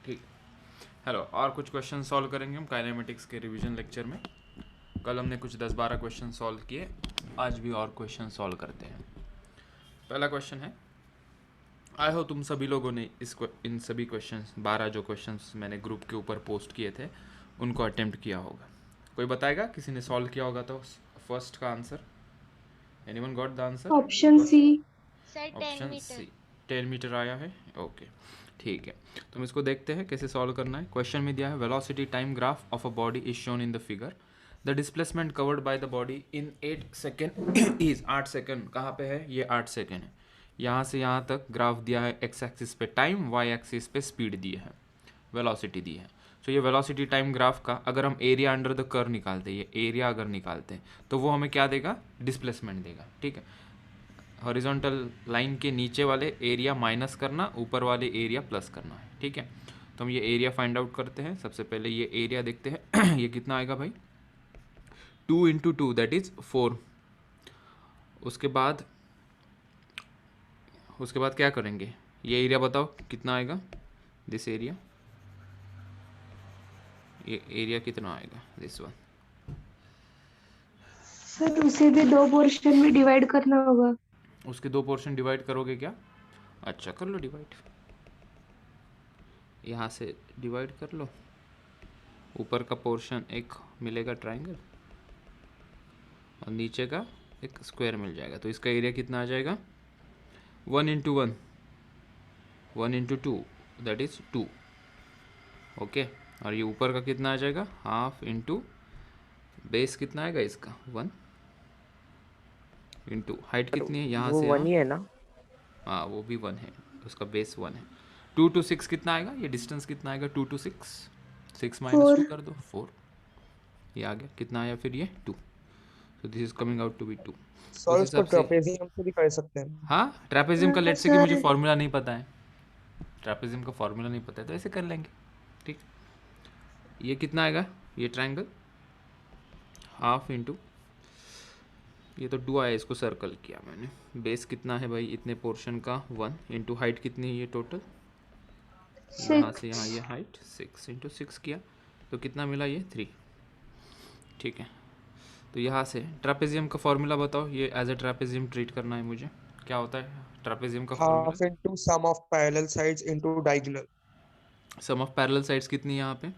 ठीक। हेलो, और कुछ क्वेश्चन सॉल्व करेंगे हम काइनेमेटिक्स के रिवीजन लेक्चर में। कल हमने कुछ 10-12 क्वेश्चन सॉल्व किए, आज भी और क्वेश्चन सॉल्व करते हैं। पहला क्वेश्चन है, आई हो तुम सभी लोगों ने इन सभी क्वेश्चंस 12 जो क्वेश्चंस मैंने ग्रुप के ऊपर पोस्ट किए थे उनको अटेम्प्ट किया होगा। कोई बताएगा किसी ने सॉल्व किया होगा तो फर्स्ट का answer? Anyone got the answer? Option C. Sir 10 option metre. C 10 metre आया है। ओके, ठीक है। तो हम इसको देखते हैं कैसे सॉल्व करना है। क्वेश्चन में दिया है velocity time graph of a body is shown in the figure. The displacement covered by the body in 8 second is 8 second. कहाँ पे है ये? 8 सेकेंड है। यहाँ से यहाँ तक ग्राफ दिया है, एक्स एक्सिस पे टाइम, वाई एक्सिस पे स्पीड दी है, वेलोसिटी दी है। सो ये वेलोसिटी टाइम ग्राफ का अगर हम एरिया अंडर द कर्व निकालते हैं, ये एरिया अगर निकालते हैं तो वो हमें क्या देगा? डिस्प्लेसमेंट देगा। ठीक है, हॉरिजॉन्टल लाइन के नीचे वाले एरिया माइनस करना, ऊपर वाले एरिया प्लस करना है। ठीक है, तो हम ये एरिया फाइंड आउट करते हैं। सबसे पहले ये एरिया देखते हैं ये कितना आएगा भाई? 2 इंटू 2 दैट इज़ 4। उसके बाद क्या करेंगे? ये एरिया बताओ कितना आएगा? दिस एरिया, ये एरिया कितना आएगा? This one. सर उसे भी दो पोर्शन में डिवाइड करना होगा। उसके दो पोर्शन डिवाइड करोगे क्या? अच्छा, कर लो डिवाइड, यहाँ से डिवाइड कर लो। ऊपर का पोर्शन एक मिलेगा ट्राइंगल और नीचे का एक स्क्वायर मिल जाएगा। तो इसका एरिया कितना आ जाएगा? 1 into 1, 1 into 2 that is 2। Okay, और ये ऊपर का कितना आ जाएगा? हाफ इंटू बेस कितना आएगा इसका? 1 इंटू हाइट कितनी है यहाँ वो से वन यहाँ? ही है ना? हाँ, वो भी 1 है, उसका बेस 1 है। 2 to 6 कितना आएगा? ये डिस्टेंस कितना आएगा? 2 to 6, 6 माइनस 2 4। कर दो, 4। ये आ गया, कितना आया फिर? ये 2। तो this is coming out to be 2। तो उस सर इसको हिसाब से, ट्रापेजियम से भी कर सकते हैं। हाँ, ट्रैपेजियम का हाँ लेट से कि मुझे सर। फॉर्मूला नहीं पता है, ट्रैपेजियम का फॉर्मूला नहीं पता है तो ऐसे कर लेंगे। ठीक, ये कितना आएगा? ये ट्रायंगल हाफ इंटू, ये तो 2 आया, इसको सर्कल किया मैंने। बेस कितना है भाई इतने पोर्शन का? 1 इंटू हाइट कितनी है ये टोटल? यहाँ से 6। यहाँ ये हाइट 6 इंटू 6 किया तो कितना मिला? ये 3। ठीक है, तो यहाँ से ट्रैपेजियम का फॉर्मूला बताओ। ये एज ए ट्रैपेजियम ट्रीट करना है मुझे। क्या होता है ट्रैपेजियम का formula? Half into sum of parallel sides into diagonal. Sum of parallel sides कितनी है यहाँ पे?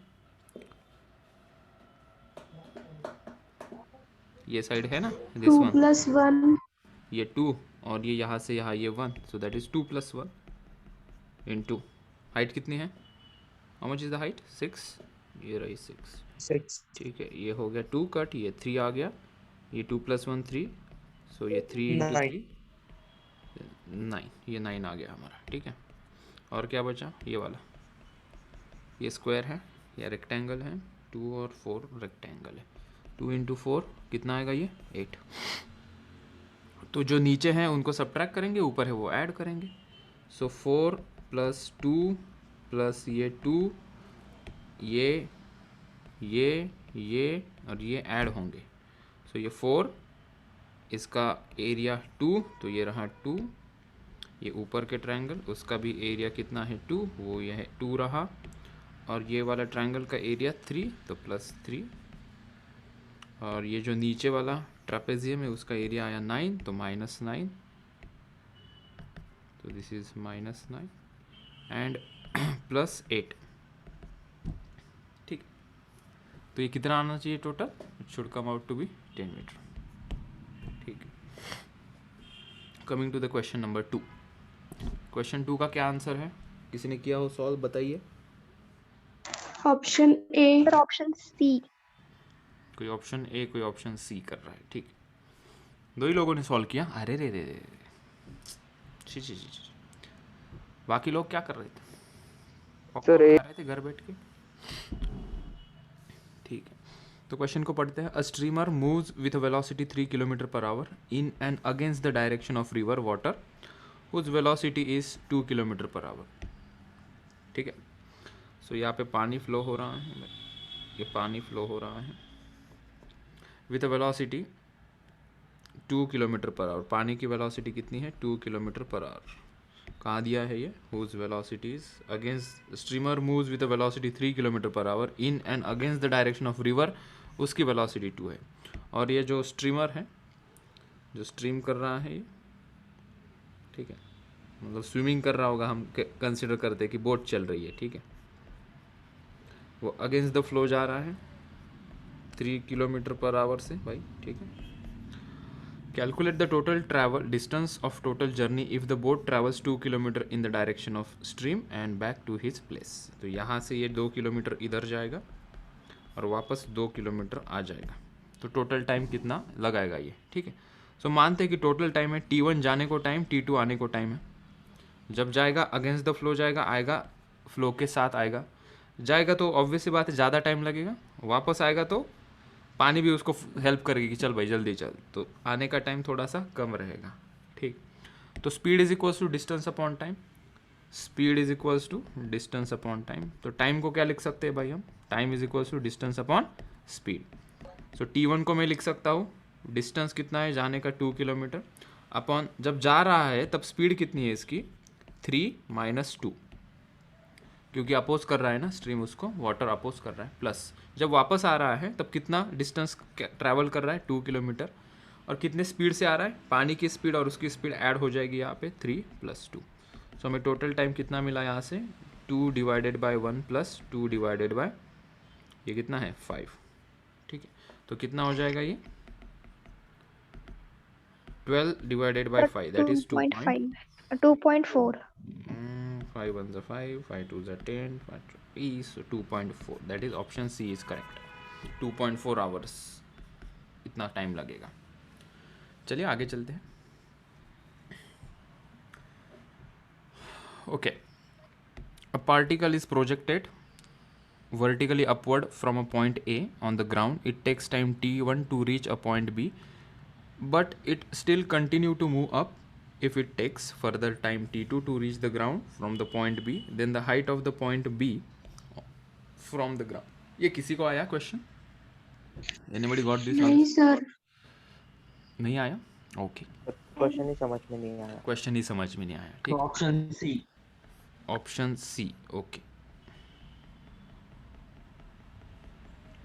ये साइड है ना, दिस 2 वन, + 1। ये 2, और ये यहाँ से यहाँ ये 1, so that is 2 + 1 into height कितनी है? How much is the height? 6, ये रही 6। 6। ठीक है, ये हो गया 2 कट, ये 3 आ गया, ये 2 + 1 3, सो ये 3 इंटू 9। 3 9, ये 9 आ गया हमारा। ठीक है, और क्या बचा? ये वाला, ये स्क्वायर है या रेक्टेंगल है? 2 और 4 रेक्टेंगल है। 2 इंटू 4 कितना आएगा? ये 8। तो जो नीचे हैं उनको सब्ट्रैक्ट करेंगे, ऊपर है वो ऐड करेंगे। सो 4 + 2 प्लस ये 2, ये और ये ऐड होंगे। सो ये 4, इसका एरिया 2, तो ये रहा 2। ये ऊपर के ट्रायंगल उसका भी एरिया कितना है? 2, वो ये है 2 रहा। और ये वाला ट्रायंगल का एरिया 3, तो +3। और ये जो नीचे वाला ट्रापेजियम है उसका एरिया आया 9, तो -9, तो दिस इज -9 एंड +8। ठीक, तो ये कितना आना चाहिए total? It should come out to be 10 metre. ठीक, coming to the question number 2। Question 2 का क्या आंसर है? किसी ने किया हो सॉल्व, बताइए। Option A. Sir option C. कोई ऑप्शन ए, कोई ऑप्शन सी कर रहा है। ठीक, दो ही लोगों ने सॉल्व किया। अरे रे रे रे, छी छी छी छी। बाकी लोग क्या कर रहे थे? पॉपकॉर्न सर खा रहे थे घर बैठ के। ठीक है, तो क्वेश्चन को पढ़ते हैं। A streamer moves with a velocity 3 kilometre per hour in and against the direction of river water whose velocity is 2 kilometre per hour. ठीक है, सो यहाँ पे पानी फ्लो हो रहा है, ये पानी फ्लो हो रहा है with a velocity 2 kilometre per our. पानी की वेलोसिटी कितनी है? 2 किलोमीटर पर आवर। कहाँ दिया है ये, whose velocity is against streamer moves with a velocity 3 kilometre per hour in and against the direction of river, उसकी वेलोसिटी 2 है। और ये जो स्ट्रीमर है, जो स्ट्रीम कर रहा है ये, ठीक है, मतलब स्विमिंग कर रहा होगा, हम कंसिडर करते हैं कि बोट चल रही है, ठीक है, वो अगेंस्ट द फ्लो जा रहा है 3 किलोमीटर पर आवर से भाई, ठीक है। Calculate the total travel distance of total journey if the boat travels 2 kilometre in the direction of stream and back to his place. तो यहाँ से ये 2 किलोमीटर इधर जाएगा और वापस 2 किलोमीटर आ जाएगा, तो टोटल टाइम कितना लगाएगा ये, ठीक है। सो मानते हैं कि टोटल टाइम है T1 जाने को टाइम, T2 आने को टाइम है। जब जाएगा अगेंस्ट द फ्लो जाएगा, आएगा फ्लो के साथ आएगा, जाएगा तो ऑब्वियस सी बात है ज़्यादा टाइम लगेगा, वापस आएगा तो पानी भी उसको हेल्प करेगी कि चल भाई जल्दी चल, तो आने का टाइम थोड़ा सा कम रहेगा, ठीक। तो speed is equals to distance upon time, speed is equals to distance upon time. तो टाइम को क्या लिख सकते हैं भाई हम, time is equals to distance upon speed. So T1 को मैं लिख सकता हूँ, डिस्टेंस कितना है जाने का 2 किलोमीटर, अपॉन जब जा रहा है तब स्पीड कितनी है इसकी 3 - 2, क्योंकि अपोज कर रहा है ना स्ट्रीम, उसको वाटर अपोज कर रहा है, प्लस जब वापस आ रहा है तब कितना डिस्टेंस ट्रैवल कर रहा है 2 किलोमीटर, और कितने स्पीड से आ रहा है, पानी की स्पीड और उसकी स्पीड ऐड हो जाएगी यहाँ पे 3 + 2। सो हमें टोटल टाइम कितना मिला यहाँ से 2 / 1 + 2 / ये कितना है 5, ठीक है। तो कितना हो जाएगा ये 12 / 5 that is 2.5 2.4 5 1s are 5 5 2s are 10 5 20, so 2.4 that is option C is correct। 2.4 hours इतना टाइम लगेगा। चलिए आगे चलते हैं। Okay, a particle is projected vertically upward from a point A on the ground. It takes time T1 to reach a point B, but it still continue to move up. If it takes further time T2 to reach the ground from the point B, then the height of the point B from the ground. ये किसी को आया question? Anybody got this? नहीं sir, नहीं आया? Okay, question ही समझ में नहीं आया। क्वेश्चन ही समझ में नहीं आया, ठीक। Option C. Option C, okay.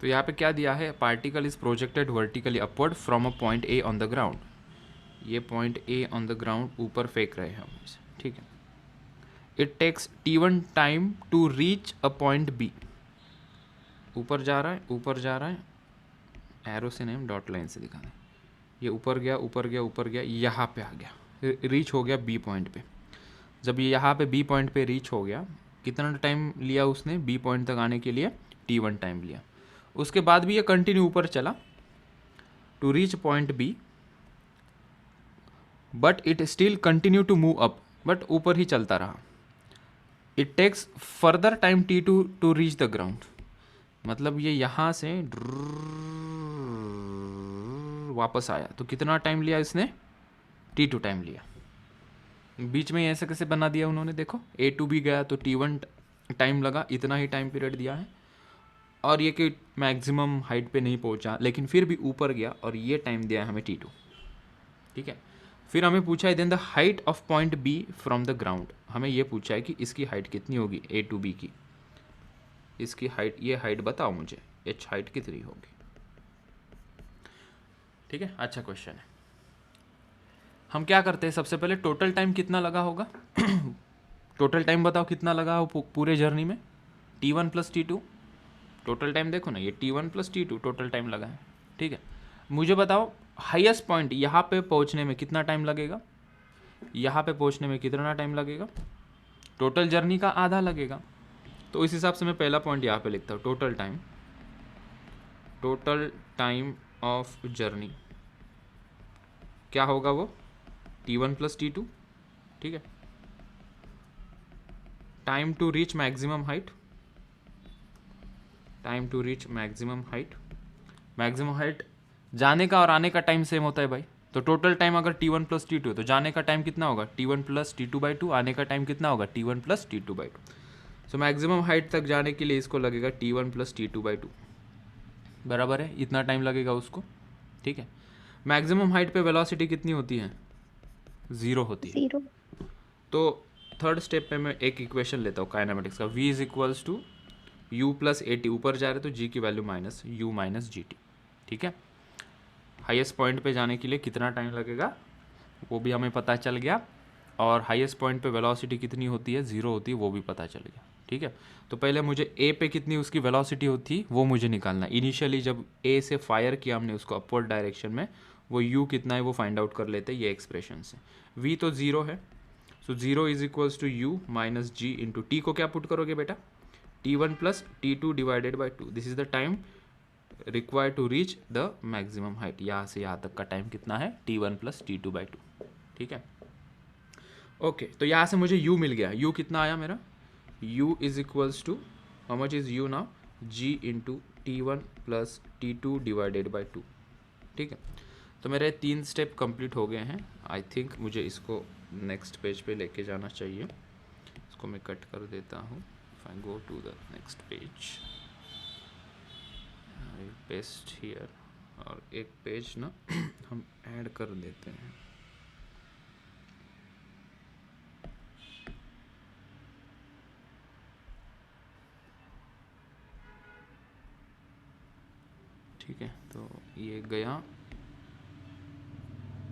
तो यहाँ पे क्या दिया है, particle is projected vertically upward from a point A on the ground. ये point A on the ground ऊपर फेंक रहे हैं हम इसे, ठीक है। It takes T1 time to reach a point B. ऊपर जा रहा है, ऊपर जा रहा है, एरो से नहीं हम डॉट लाइन से दिखा दें। ये ऊपर गया ऊपर गया ऊपर गया, यहाँ पे आ गया, रीच हो गया बी पॉइंट पे। जब ये यहाँ पे बी पॉइंट पे रीच हो गया, कितना टाइम लिया उसने बी पॉइंट तक आने के लिए, T1 टाइम लिया। उसके बाद भी ये कंटिन्यू ऊपर चला to reach point B, but it still continue to move up, but ऊपर ही चलता रहा। It takes further time T2 to reach the ground, मतलब ये यहाँ से वापस आया, तो कितना टाइम लिया इसने, T2 टाइम लिया। बीच में ऐसे कैसे बना दिया उन्होंने, देखो A to B गया तो T1 टाइम लगा, इतना ही टाइम पीरियड दिया है, और ये कि मैक्सिमम हाइट पे नहीं पहुंचा लेकिन फिर भी ऊपर गया, और ये टाइम दिया है हमें T2, ठीक है। फिर हमें पूछा है then the height of point B from the ground. हमें ये पूछा है कि इसकी हाइट कितनी होगी A to B की, इसकी हाइट, ये हाइट बताओ मुझे, h हाइट कितनी होगी, ठीक है। अच्छा क्वेश्चन है। हम क्या करते हैं, सबसे पहले टोटल टाइम कितना लगा होगा टोटल टाइम बताओ कितना लगा हो पूरे जर्नी में, T1 + T2। टोटल टाइम देखो ना, ये T1 + T2 टोटल टाइम लगा है, ठीक है। मुझे बताओ हाईएस्ट पॉइंट यहाँ पे पहुँचने में कितना टाइम लगेगा, यहाँ पे पहुँचने में कितना टाइम लगेगा, टोटल जर्नी का आधा लगेगा। तो इस हिसाब से मैं पहला पॉइंट यहाँ पे लिखता हूँ, टोटल टाइम ऑफ जर्नी क्या होगा वो, T1 + T2, ठीक है। Time to reach maximum height, maximum height जाने का और आने का टाइम सेम होता है भाई। तो टोटल टाइम अगर T1 + T2 है तो जाने का टाइम कितना होगा, T1 + T2/2, आने का टाइम कितना होगा, T1 + T2/2। So maximum height तक जाने के लिए इसको लगेगा T1 + T2/2, बराबर है, इतना टाइम लगेगा उसको, ठीक है। मैक्सिमम हाइट पे वेलोसिटी कितनी होती है, 0 होती है। 0 तो थर्ड स्टेप पे मैं एक इक्वेशन लेता हूँ काइनेमेटिक्स का, v is equals to u plus a t, ऊपर जा रहे तो g की value minus u minus g t, ठीक है। हाईएस्ट पॉइंट पे जाने के लिए कितना टाइम लगेगा वो भी हमें पता चल गया, और हाईएस्ट पॉइंट पे वेलोसिटी कितनी होती है, 0 होती है, वो भी पता चल गया, ठीक है। तो पहले मुझे ए पे कितनी उसकी वेलोसिटी होती वो मुझे निकालना है। इनिशियली जब ए से फायर किया हमने उसको अपवर्ड डायरेक्शन में, वो यू कितना है वो फाइंड आउट कर लेते हैं ये एक्सप्रेशन से। वी तो 0 है, so 0 is equals to u minus g into t को क्या पुट करोगे बेटा, T1 plus T2 divided by 2, this is the time required to reach the maximum height. यहाँ से यहाँ तक का टाइम कितना है, T1 प्लस T2 बाई 2, ठीक है। ओके तो यहाँ से मुझे u मिल गया, u कितना आया मेरा, u is equals to how much is u now, g into T1 plus T2 divided by 2, ठीक है। तो मेरे 3 स्टेप कंप्लीट हो गए हैं। आई थिंक मुझे इसको नेक्स्ट पेज पे लेके जाना चाहिए, इसको मैं कट कर देता हूँ। If I go to the next page, I paste here, और एक पेज ना हम ऐड कर देते हैं। ठीक है, तो ये गया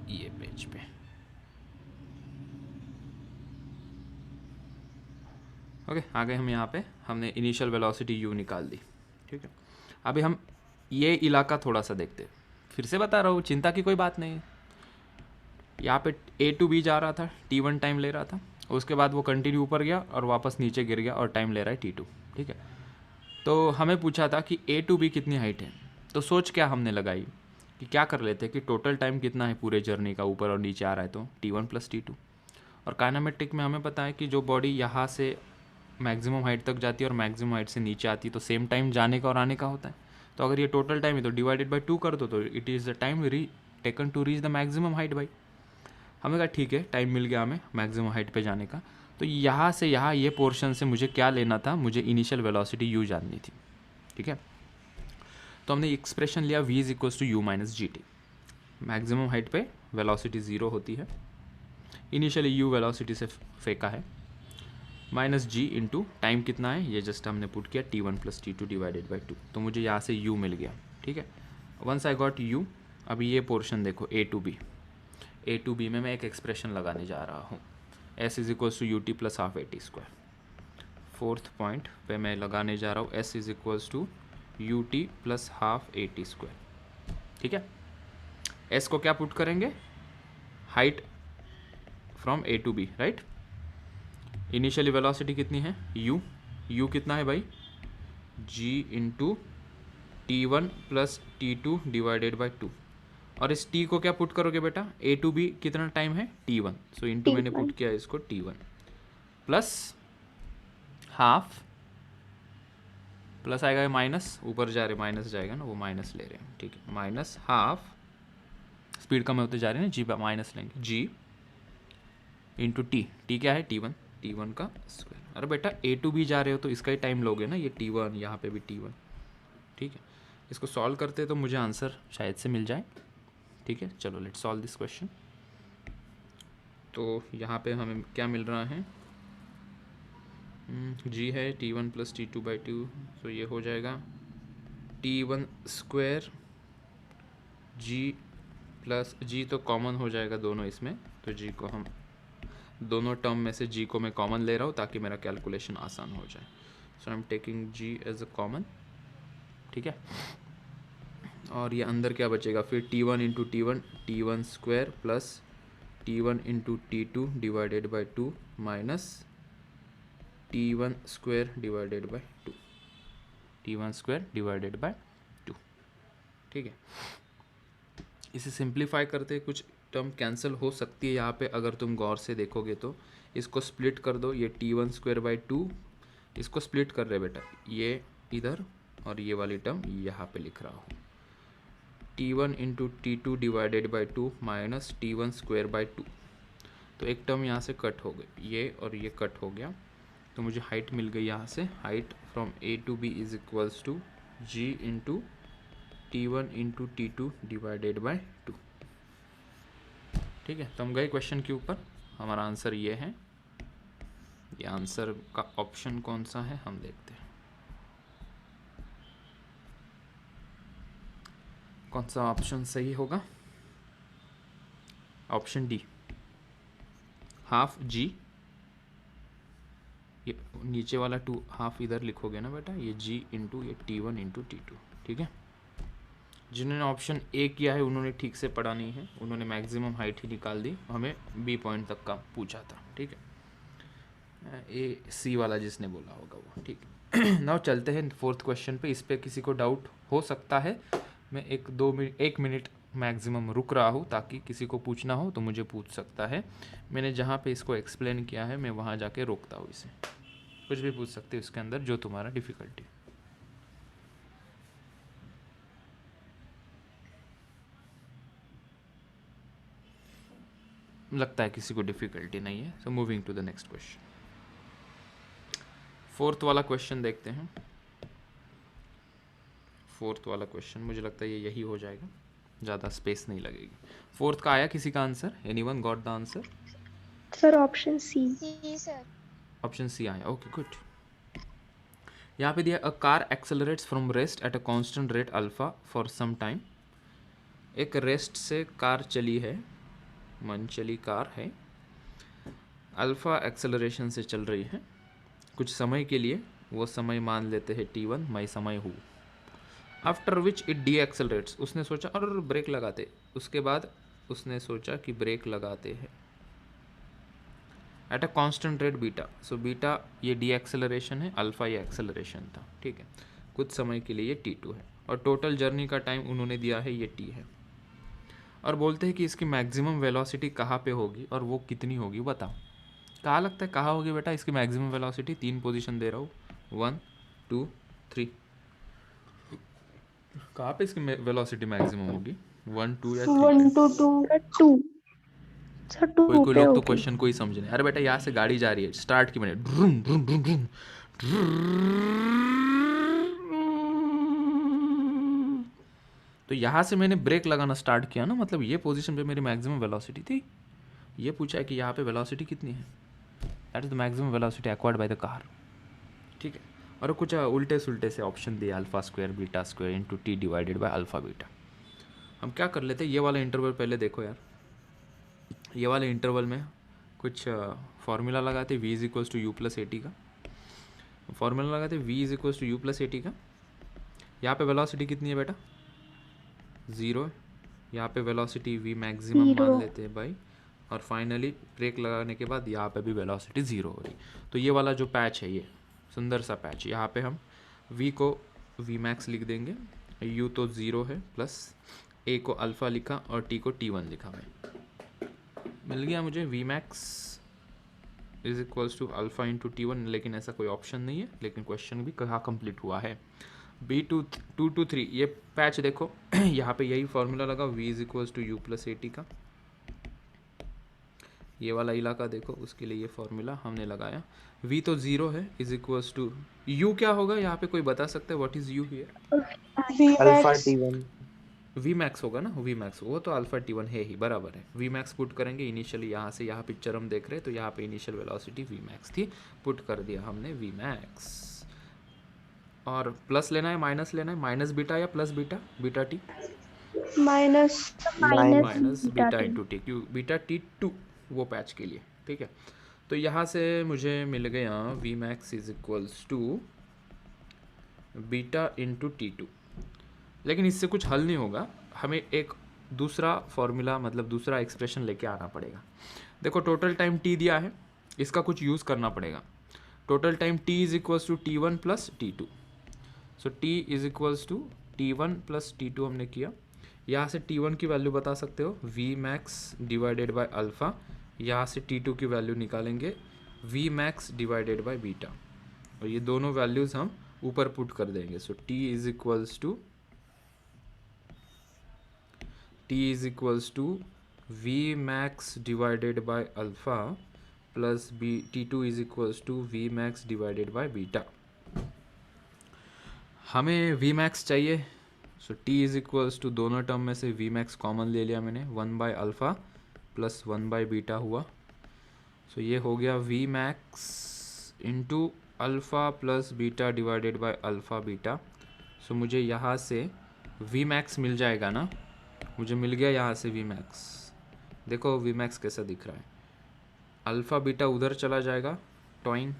ये पेज पे। ओके आ गए हम यहाँ पे, हमने इनिशियल वेलोसिटी u निकाल दी, ठीक है। अभी हम ये इलाका थोड़ा सा देखते हैं, फिर से बता रहा हूँ चिंता की कोई बात नहीं है। यहाँ पे a टू b जा रहा था, t1 टाइम ले रहा था, उसके बाद वो कंटिन्यू ऊपर गया और वापस नीचे गिर गया और टाइम ले रहा है t2, ठीक है। तो हमें पूछा था कि a टू b कितनी हाइट है, तो सोच क्या हमने लगाई कि क्या कर लेते हैं कि टोटल टाइम कितना है पूरे जर्नी का, ऊपर और नीचे आ रहा है तो T1 प्लस T2। और काइनेमेटिक में हमें पता है कि जो बॉडी यहाँ से मैक्सिमम हाइट तक जाती है और मैक्सिमम हाइट से नीचे आती है तो सेम टाइम जाने का और आने का होता है। तो अगर ये टोटल टाइम है तो डिवाइडेड बाई 2 कर दो, तो it is the time taken to reach the maximum height भाई। हमें कहा ठीक है टाइम मिल गया हमें मैक्सिमम हाइट पे जाने का। तो यहाँ से यहाँ ये पोर्शन से मुझे क्या लेना था, मुझे इनिशियल वेलोसिटी u जाननी थी, ठीक है। तो हमने एक्सप्रेशन लिया v is equals to u minus g t. Maximum height पे वेलोसिटी 0 होती है, इनिशियली u वेलोसिटी से फेंका है, माइनस जी इंटू टाइम कितना है ये जस्ट हमने पुट किया T1 plus T2 divided by 2, तो मुझे यहाँ से u मिल गया, ठीक है। वंस आई गॉट u, अभी ये पोर्शन देखो a टू b में मैं एक एक्सप्रेशन लगाने जा रहा हूँ, s is equals to u t plus half a t square. Fourth point पे मैं लगाने जा रहा हूँ s is equals to u t plus half a t square, ठीक है। s को क्या पुट करेंगे, height from a to b, right. Initially velocity कितनी है u कितना है भाई, g into T1 plus T2 divided by 2, और इस t को क्या पुट करोगे बेटा, a टू b कितना टाइम है T1, सो इंटू मैंने पुट किया इसको T1 प्लस हाफ, प्लस आएगा माइनस, ऊपर जा रहे माइनस जाएगा ना, वो माइनस ले रहे हैं, ठीक है। माइनस हाफ, स्पीड कम होते जा रहे हैं ना, जी माइनस लेंगे, जी इंटू टी क्या है T1 का स्क्वायर। अरे बेटा a टू b जा रहे हो तो इसका ही टाइम लोगे ना, ये T1, यहाँ पे भी T1, ठीक है। इसको सॉल्व करते तो मुझे आंसर शायद से मिल जाए, ठीक है। चलो लेट्स सॉल्व दिस क्वेश्चन। तो यहाँ पे हमें क्या मिल रहा है, g है T1 प्लस T2 बाई 2, तो ये हो जाएगा T1 square g plus g तो कॉमन हो जाएगा दोनों इसमें, तो g को हम दोनों टर्म में से g को मैं कॉमन ले रहा हूँ ताकि मेरा कैलकुलेशन आसान हो जाए। So I am taking g as a common, ठीक है। और ये अंदर क्या बचेगा फिर T1 into T1 square plus T1 into T2 divided by 2 minus T1 square divided by 2, T1 square divided by 2, ठीक है। इसे सिंप्लीफाई करते कुछ टर्म कैंसिल हो सकती है यहाँ पे, अगर तुम गौर से देखोगे तो इसको स्प्लिट कर दो, ये T1 स्क्वायर बाई 2 इसको स्प्लिट कर रहे बेटा, ये इधर और ये वाली टर्म यहाँ पे लिख रहा हूँ, T1 into T2 divided by 2 minus T1 square by 2, तो एक टर्म यहाँ से कट हो गई, ये और ये कट हो गया, तो मुझे हाइट मिल गई यहाँ से, height from a to b is equals to g into T1 into T2 divided by 2, ठीक है। तो हम गए क्वेश्चन के ऊपर, हमारा आंसर ये है ये आंसर का ऑप्शन कौन सा है हम देखते हैं, कौन सा ऑप्शन सही होगा। ऑप्शन डी, हाफ जी, ये नीचे वाला 2 हाफ इधर लिखोगे ना बेटा, ये g इंटू ये T1 इंटू T2, ठीक है। जिन्होंने ऑप्शन ए किया है उन्होंने ठीक से पढ़ा नहीं है, उन्होंने मैक्सिमम हाइट ही निकाल दी, हमें बी पॉइंट तक का पूछा था, ठीक है। ए सी वाला जिसने बोला होगा वो, ठीक है। नाउ चलते हैं फोर्थ क्वेश्चन पे। इस पे किसी को डाउट हो सकता है, मैं 1 मिनट मैक्सिमम रुक रहा हूँ, ताकि किसी को पूछना हो तो मुझे पूछ सकता है। मैंने जहाँ पे इसको एक्सप्लेन किया है मैं वहाँ जाके रोकता हूँ इसे, कुछ भी पूछ सकते हो इसके अंदर जो तुम्हारा डिफ़िकल्टी। लगता है किसी को डिफ़िकल्टी नहीं है, so moving to the next question. Fourth वाला क्वेश्चन देखते हैं। फोर्थ वाला क्वेश्चन मुझे लगता है ये यही हो जाएगा, ज़्यादा स्पेस नहीं लगेगी। फोर्थ का आया किसी का answer? Anyone got the answer? Sir option C. Option C आया, ओके गुड। यहाँ पे दिया a car accelerates from rest at a constant rate alpha for some time. एक रेस्ट से कार चली है, मन चली कार है, अल्फा एक्सेलरेशन से चल रही है कुछ समय के लिए, वो समय मान लेते हैं T1, मैं समय हूँ। After which it D accelerates, उसने सोचा और ब्रेक लगाते, उसके बाद उसने सोचा कि ब्रेक लगाते हैं eight a constant rate beta. So beta ये डी एक्सेलरेशन है, अल्फा ये एक्सेलरेशन था, ठीक है। कुछ समय के लिए ये T2 है और टोटल जर्नी का टाइम उन्होंने दिया है ये T है, और बोलते हैं कि इसकी मैक्सिमम वेलोसिटी कहाँ पे होगी और वो कितनी होगी, बताओ। कहाँ लगता है कहाँ होगी बेटा इसकी मैक्सिमम वेलोसिटी? 3 पोजीशन दे रहा हूँ, 1 2 3। कहाँ पे इसकी वेलोसिटी मैक्सिमम होगी? 1 2 या 3 1 पे? to 2। 2। सर 2 कोई पे लोग तो होगी। क्वेश्चन को ही समझ नहीं। अरे बेटा यहाँ से गाड़ी जा रही है, स्टार्ट की मैंने, ड्रूम ड्रूम ड्रूम ड्रूम, तो यहाँ से मैंने ब्रेक लगाना स्टार्ट किया ना, मतलब ये पोजीशन पे मेरी मैक्सिमम वेलोसिटी थी। ये पूछा है कि यहाँ पे वेलोसिटी कितनी है, that is the maximum velocity acquired by the car, ठीक है। और कुछ उल्टे सुल्टे से ऑप्शन दिए, alpha square beta square into T divided by alpha beta. हम क्या कर लेते हैं, ये वाला इंटरवल पहले देखो यार, ये वाले इंटरवल में कुछ फार्मूला लगाते, v is equals to u plus a t का फार्मूला लगाते, v is equals to u plus a t का। यहाँ पे वेलोसिटी कितनी है बेटा? 0 है। यहाँ पे वेलोसिटी v मैक्सिमम मान लेते हैं भाई, और फाइनली ब्रेक लगाने के बाद यहाँ पे भी वेलोसिटी 0 हो रही। तो ये वाला जो पैच है, ये सुंदर सा पैच, यहाँ पे हम v को v मैक्स लिख देंगे, u तो 0 है, प्लस a को अल्फ़ा लिखा और t को T1 लिखा भाई। मिल गया मुझे v max is equals to alpha into T1, लेकिन ऐसा कोई ऑप्शन नहीं है, लेकिन क्वेश्चन भी कहाँ कंप्लीट हुआ है। B2 2 to 3 ये पैच देखो, यहाँ पे यही फार्मूला लगा, v is equals to u plus a t का। ये वाला इलाका देखो, उसके लिए ये फार्मूला हमने लगाया, v तो 0 है, इज इक्वल्स टू u क्या होगा यहाँ पे, कोई बता सकता है what is u here? Alpha Vmax। T1। v max होगा ना, v मैक्स, वो तो अल्फा T1 है ही, बराबर है। v मैक्स पुट करेंगे इनिशियली, यहाँ से यहाँ पिक्चर हम देख रहे हैं तो यहाँ पे इनिशियल वेलोसिटी v मैक्स थी, पुट कर दिया हमने v मैक्स। और प्लस लेना है माइनस लेना है, माइनस बीटा या plus beta, beta T minus minus beta beta T. Into T, क्यों बीटा T2 वो पैच के लिए, ठीक है। तो यहाँ से मुझे मिल गया v max is equals to beta into T2। लेकिन इससे कुछ हल नहीं होगा, हमें एक दूसरा फॉर्मूला, मतलब दूसरा एक्सप्रेशन लेके आना पड़ेगा। देखो टोटल टाइम t दिया है, इसका कुछ यूज़ करना पड़ेगा। Total time t is equals to T1 plus T2, so t is equals to T1 plus T2 हमने किया। यहाँ से T1 की वैल्यू बता सकते हो, v max divided by alpha, यहाँ से T2 की वैल्यू निकालेंगे, v max divided by beta, और ये दोनों वैल्यूज़ हम ऊपर पुट कर देंगे। So t is equals to v max divided by alpha plus T2 is equals to v max divided by beta. हमें v मैक्स चाहिए, so t is equals to, दोनों टर्म में से v मैक्स कॉमन ले लिया मैंने, 1 by alpha plus 1 by beta हुआ। सो ये हो गया v max into alpha plus beta divided by alpha beta. So मुझे यहाँ से वी मैक्स मिल जाएगा ना, मुझे मिल गया यहाँ से वी मैक्स। देखो वी मैक्स कैसा दिख रहा है, अल्फ़ा बीटा उधर चला जाएगा, toing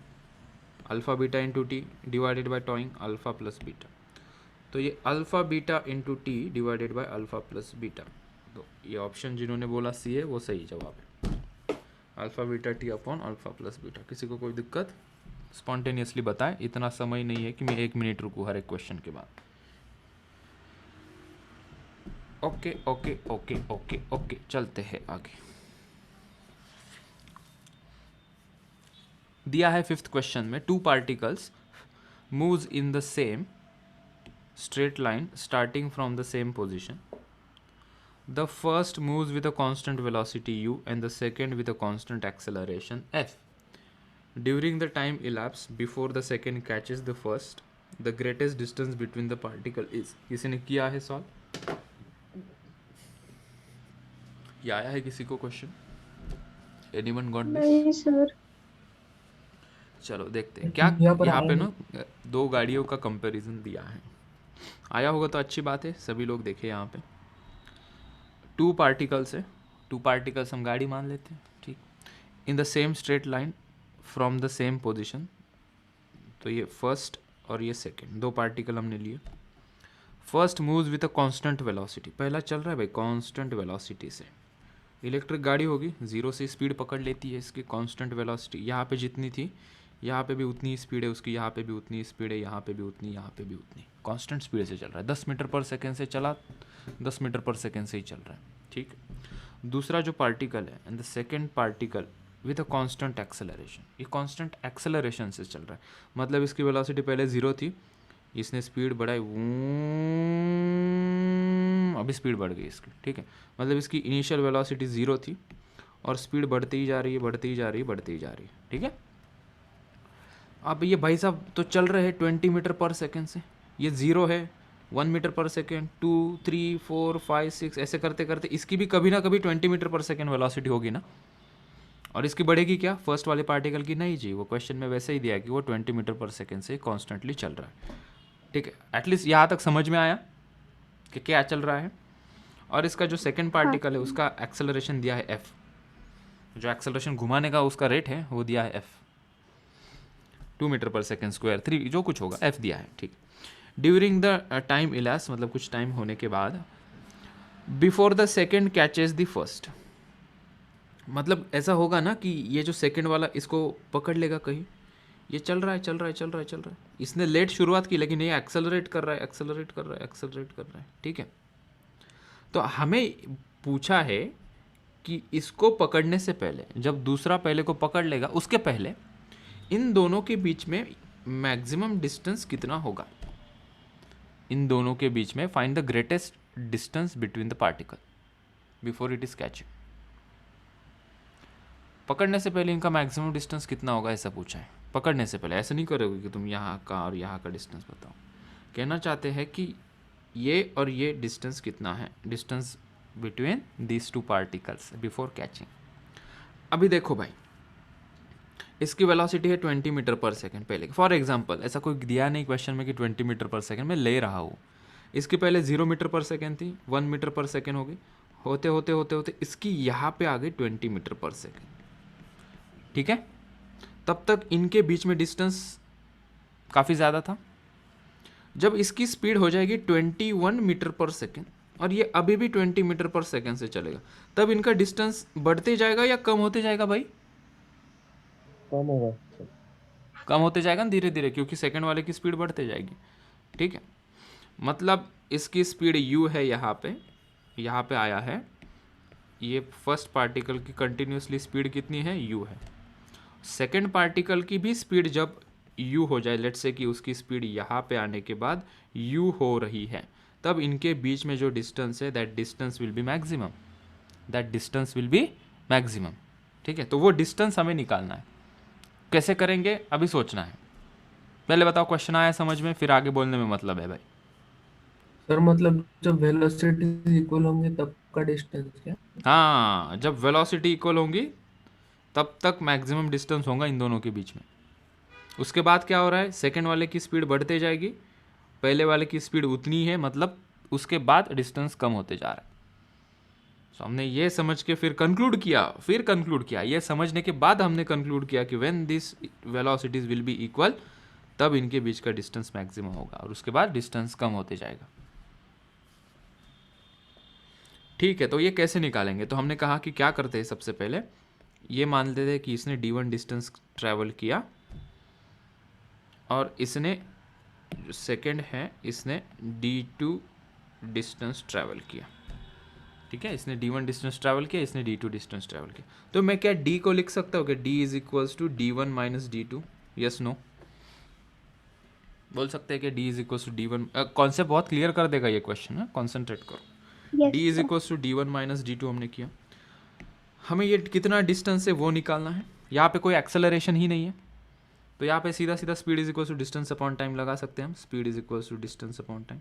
alpha beta into T divided by toing alpha plus beta. तो ये alpha beta into T divided by alpha plus beta. तो ये ऑप्शन जिन्होंने बोला सी है वो सही जवाब है, alpha beta T upon alpha plus beta. किसी को कोई दिक्कत? स्पॉन्टेनियसली बताएं, इतना समय नहीं है कि मैं 1 मिनट रुकूँ हर एक क्वेश्चन के बाद। Okay okay okay okay okay, चलते हैं आगे। दिया है 5th क्वेश्चन में, 2 particles moves in the same straight line starting from the same position. The first moves with a constant velocity u and the second with a constant acceleration f. During the time elapsed before the second catches the first, the greatest distance between the particle is. किसी ने किया है solve? ये आया है किसी को question? Anyone got this? नहीं सर। चलो देखते हैं क्या यहाँ पे ना 2 गाड़ियों का कंपैरिजन दिया है। आया होगा तो अच्छी बात है, सभी लोग देखे यहाँ पे। 2 पार्टिकल्स है, 2 पार्टिकल्स हम गाड़ी मान लेते हैं, ठीक। In the same straight line from the same position, तो ये फर्स्ट और ये सेकंड 2 पार्टिकल हमने लिए। First moves with a constant velocity, पहला चल रहा है भाई कांस्टेंट वेलोसिटी से। इलेक्ट्रिक गाड़ी होगी, 0 से स्पीड पकड़ लेती है इसकी कांस्टेंट वेलोसिटी। यहाँ पे जितनी थी यहाँ पे भी उतनी स्पीड है उसकी, यहाँ पे भी उतनी स्पीड है, यहाँ पे भी उतनी, यहाँ पे भी उतनी, कांस्टेंट स्पीड से चल रहा है। 10 मीटर पर सेकेंड से चला, 10 मीटर पर सेकेंड से ही चल रहा है, ठीक। दूसरा जो पार्टिकल है, and the second particle with a constant acceleration, ये कांस्टेंट एक्सेलरेशन से चल रहा है। मतलब इसकी वेलोसिटी पहले 0 थी, इसने स्पीड बढ़ाई, अभी स्पीड बढ़ गई इसकी, ठीक है। मतलब इसकी इनिशियल वेलोसिटी 0 थी और स्पीड बढ़ती ही जा रही है, बढ़ती ही जा रही है, बढ़ती ही जा रही है, ठीक है। अब ये भाई साहब तो चल रहे हैं 20 मीटर पर सेकेंड से, ये 0 है, 1 मीटर पर सेकेंड, 2 3 4 5 6 ऐसे करते करते इसकी भी कभी ना कभी 20 मीटर पर सेकेंड वेलोसिटी होगी ना। और इसकी बढ़ेगी क्या? फर्स्ट वाले पार्टिकल की नहीं जी, वो क्वेश्चन में वैसे ही दिया कि वो 20 मीटर पर सेकेंड से कॉन्स्टेंटली चल रहा है, ठीक है। एटलीस्ट यहाँ तक समझ में आया कि क्या चल रहा है। और इसका जो सेकेंड पार्टिकल है उसका एक्सेलरेशन दिया है एफ, जो एक्सेलरेशन घुमाने का उसका रेट है वो दिया है एफ, 2 मीटर पर सेकेंड स्क्वायर 3 जो कुछ होगा एफ दिया है, ठीक। ड्यूरिंग द टाइम इलास, मतलब कुछ टाइम होने के बाद, before the second catches the first, मतलब ऐसा होगा ना कि ये जो सेकेंड वाला इसको पकड़ लेगा कहीं, ये चल रहा है चल रहा है चल रहा है चल रहा है, इसने लेट शुरुआत की लेकिन ये एक्सेलरेट कर रहा है एक्सेलरेट कर रहा है एक्सेलरेट कर रहा है, ठीक है। तो हमें पूछा है कि इसको पकड़ने से पहले, जब दूसरा पहले को पकड़ लेगा उसके पहले इन दोनों के बीच में मैक्सिमम डिस्टेंस कितना होगा। इन दोनों के बीच में find the greatest distance between the particle before it is catching. पकड़ने से पहले इनका मैक्सिमम डिस्टेंस कितना होगा ऐसा पूछा है। पकड़ने से पहले ऐसा नहीं करोगे कि तुम यहाँ का और यहाँ का डिस्टेंस बताओ, कहना चाहते हैं कि ये और ये डिस्टेंस कितना है, distance between these 2 particles before catching. अभी देखो भाई, इसकी वेलोसिटी है 20 मीटर पर सेकेंड पहले, फॉर एग्जांपल ऐसा कोई दिया नहीं क्वेश्चन में कि 20 मीटर पर सेकेंड में ले रहा हूँ। इसकी पहले 0 मीटर पर सेकेंड थी, 1 मीटर पर सेकेंड हो गई, होते होते होते होते इसकी यहाँ पे आ गई 20 मीटर पर सेकेंड, ठीक है। तब तक इनके बीच में डिस्टेंस काफ़ी ज़्यादा था। जब इसकी स्पीड हो जाएगी 21 मीटर पर सेकेंड और ये अभी भी 20 मीटर पर सेकेंड से चलेगा, तब इनका डिस्टेंस बढ़ते जाएगा या कम होते जाएगा भाई? कम होगा, कम होते जाएगा ना धीरे धीरे, क्योंकि सेकंड वाले की स्पीड बढ़ते जाएगी, ठीक है। मतलब इसकी स्पीड u है, यहाँ पे आया है, ये फर्स्ट पार्टिकल की कंटिन्यूसली स्पीड कितनी है? u है। सेकंड पार्टिकल की भी स्पीड जब u हो जाए, लेट्स से कि उसकी स्पीड यहाँ पे आने के बाद u हो रही है, तब इनके बीच में जो डिस्टेंस है that distance will be maximum, that distance will be maximum, ठीक है। तो वो डिस्टेंस हमें निकालना है, कैसे करेंगे अभी सोचना है। पहले बताओ क्वेश्चन आया समझ में, फिर आगे बोलने में मतलब है भाई। सर मतलब जब वेलोसिटी इक्वल होंगे तब का डिस्टेंस क्या? हाँ, जब वेलोसिटी इक्वल होंगी तब तक मैक्सिमम डिस्टेंस होगा इन दोनों के बीच में, उसके बाद क्या हो रहा है, सेकेंड वाले की स्पीड बढ़ते जाएगी, पहले वाले की स्पीड उतनी है, मतलब उसके बाद डिस्टेंस कम होते जा रहा है। तो हमने ये समझ के फिर कंक्लूड किया, ये समझने के बाद हमने कंक्लूड किया कि when this velocities will be equal, तब इनके बीच का डिस्टेंस मैक्सिमम होगा और उसके बाद डिस्टेंस कम होते जाएगा। ठीक है, तो ये कैसे निकालेंगे? तो हमने कहा कि क्या करते हैं, सबसे पहले ये मान लेते हैं कि इसने d1 डिस्टेंस ट्रैवल किया और इसने जो सेकेंड है इसने d2 डिस्टेंस ट्रैवल किया। ठीक है, इसने d1 डिस्टेंस ट्रैवल किया, इसने d2 डिस्टेंस ट्रैवल किया। तो मैं क्या d को लिख सकता हूँ कि d is equals to d1 minus d2? Yes no? बोल सकते हैं कि d is equals to d1। Concept बहुत क्लियर कर देगा ये क्वेश्चन है, कॉन्सेंट्रेट करो। Yes, d is sir. Equals to d1 minus d2 हमने किया। हमें ये कितना डिस्टेंस है वो निकालना है। यहाँ पे कोई एक्सेलरेशन ही नहीं है, तो यहाँ पे सीधा सीधा speed is equals to distance upon time लगा सकते हैं हम। Speed is equals to distance upon time,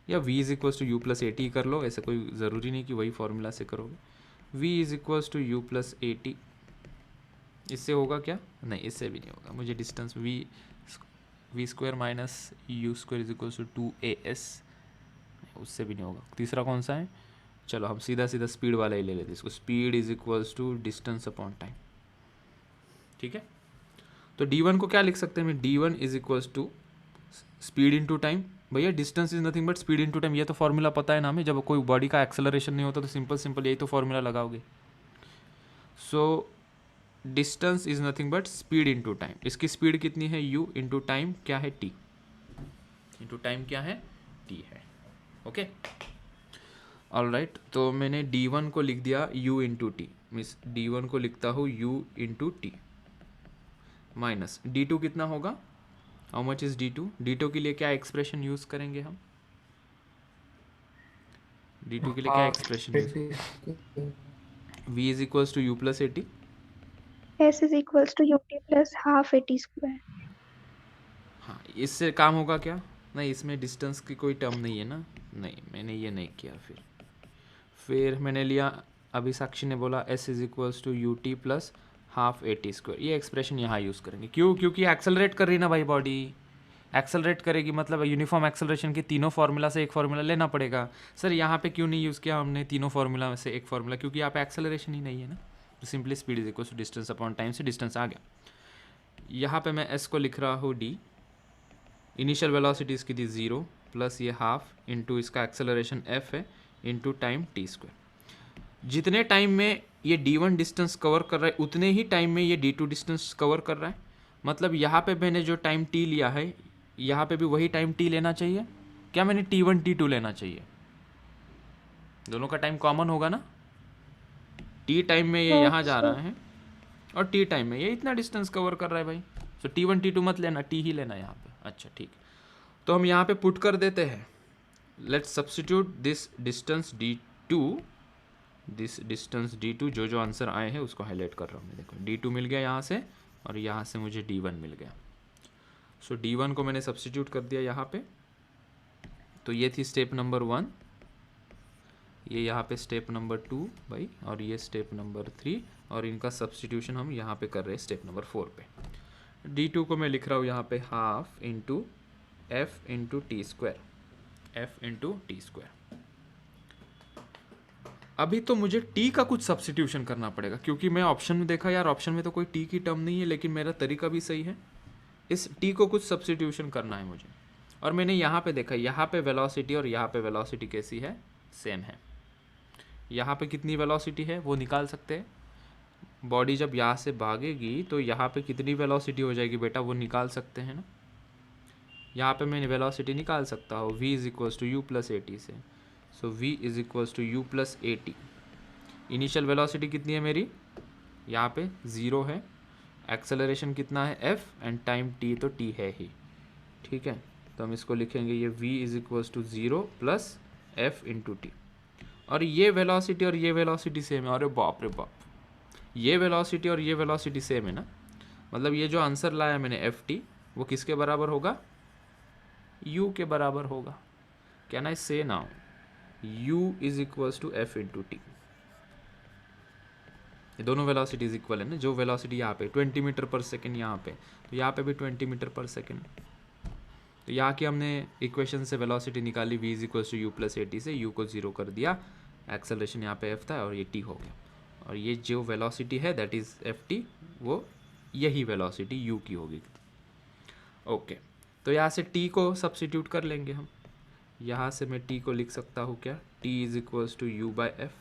या v is equals to u plus a t कर लो, ऐसे कोई ज़रूरी नहीं कि वही फॉर्मूला से करोगे। v is equals to u plus a t, इससे होगा क्या? नहीं, इससे भी नहीं होगा। मुझे distance v square minus u square is equals to 2as, उससे भी नहीं होगा। तीसरा कौन सा है? चलो हम सीधा सीधा स्पीड वाला ही ले लेते हैं इसको। Speed is equals to distance upon time. ठीक है, तो d1 को क्या लिख सकते हैं? d1 is equals to speed into time. भैया distance is nothing but speed into time, ये तो फॉर्मूला पता है ना हमें। जब कोई बॉडी का एक्सेलरेशन नहीं होता तो सिंपल यही तो फॉर्मूला लगाओगे। So distance is nothing but speed into time. इसकी स्पीड कितनी है? u इंटू टाइम क्या है? t इंटू टाइम क्या है? t है। Okay, all right. तो मैंने d1 को लिख दिया u into T, means d1 को लिखता हूँ u into T minus d2 कितना होगा? How much is d2? d2 के लिए क्या एक्सप्रेशन यूज करेंगे हम? d2 के लिए क्या expression use? v is equals to u plus a t. S is equals to ut plus half at square. हाँ, इससे काम होगा क्या? नहीं, इसमें डिस्टेंस की कोई टर्म नहीं है ना। नहीं, मैंने ये नहीं किया। फिर मैंने लिया, अभी साक्षी ने बोला s is equals to u t plus half a t square. ये एक्सप्रेशन यहाँ यूज़ करेंगे। क्यों? क्योंकि एक्सेलरेट कर रही है ना भाई बॉडी, एक्सेलरेट करेगी मतलब यूनिफॉर्म एक्सेलरेशन के तीनों फार्मूला से एक फार्मूला लेना पड़ेगा। सर यहाँ पे क्यों नहीं यूज़ किया हमने तीनों फार्मूला में से एक फार्मूला? क्योंकि यहाँ पे एक्सेलरेशन ही नहीं है ना। तो simply speed is equal to distance upon time से डिस्टेंस आ गया। यहाँ पे मैं s को लिख रहा हूँ d, इनिशियल वेलोसिटी इसकी थी 0 प्लस ये हाफ इंटू इसका एक्सेलरेशन f है इंटू टाइम t स्क्वायर। जितने टाइम में ये d1 डिस्टेंस कवर कर रहा है उतने ही टाइम में ये d2 डिस्टेंस कवर कर रहा है। मतलब यहाँ पे मैंने जो टाइम t लिया है, यहाँ पे भी वही टाइम t लेना चाहिए क्या? मैंने t1 t2 लेना चाहिए। दोनों का टाइम कॉमन होगा ना। t टाइम में ये यहाँ जा रहा है और t टाइम में ये इतना डिस्टेंस कवर कर रहा है भाई। तो t1 t2 मत लेना, t ही लेना यहाँ पे। अच्छा ठीक, तो हम यहाँ पे पुट कर देते हैं। Let's substitute this distance d2, this distance d2, जो आंसर आए हैं उसको हाईलाइट कर रहा हूँ मैं। देखो d2 मिल गया यहाँ से और यहाँ से मुझे d1 मिल गया। सो d1 को मैंने सब्स्टिट्यूट कर दिया यहाँ पे। तो ये थी स्टेप नंबर 1, ये यहाँ पे स्टेप नंबर 2 भाई, और ये स्टेप नंबर 3, और इनका सब्स्टिट्यूशन हम यहाँ पे कर रहे हैं स्टेप नंबर 4 पे। d2 को मैं लिख रहा हूँ यहाँ पे half into f into t square, f into t square. अभी तो मुझे t का कुछ सब्स्टिट्यूशन करना पड़ेगा, क्योंकि मैं ऑप्शन में देखा यार, ऑप्शन में तो कोई t की टर्म नहीं है, लेकिन मेरा तरीका भी सही है। इस t को कुछ सब्स्टिट्यूशन करना है मुझे। और मैंने यहाँ पे देखा, यहाँ पे वेलोसिटी और यहाँ पे वेलोसिटी कैसी है? सेम है। यहाँ पे कितनी वेलोसिटी है वो निकाल सकते हैं। बॉडी जब यहाँ से भागेगी तो यहाँ पे कितनी वेलोसिटी हो जाएगी बेटा, वो निकाल सकते हैं ना। यहाँ पे मैं वेलोसिटी निकाल सकता हूँ v is equals to u plus a t से। So v is equals to u plus a t. Initial velocity कितनी है मेरी? यहाँ पे 0 है। एक्सेलरेशन कितना है? f, एंड टाइम t तो t है ही। ठीक है, तो हम इसको लिखेंगे ये v is equals to 0 plus f into t. और ये वेलोसिटी और ये वेलोसिटी सेम है। अरे बाप रे बाप, ये वेलोसिटी और ये वेलोसिटी सेम है ना। मतलब ये जो आंसर लाया मैंने एफ टी, वो किसके बराबर होगा? u के बराबर होगा। Can I say now u is equals to f into t. ये दोनों वेलोसिटीज इक्वल है ना, जो वेलोसिटी यहाँ पे 20 मीटर पर सेकेंड यहाँ पे, तो यहाँ पे भी 20 मीटर पर सेकेंड। तो यहाँ की हमने इक्वेशन से वेलोसिटी निकाली v is equals to u plus a t से, u को 0 कर दिया, एक्सेलरेशन यहाँ पे f था और ये t हो गया, और ये जो वेलोसिटी है दैट इज़ ft, वो यही वेलोसिटी u की होगी। ओके, तो यहाँ से t को सब्स्टिट्यूट कर लेंगे हम, यहाँ से मैं t को लिख सकता हूँ क्या, t is equals to u by f,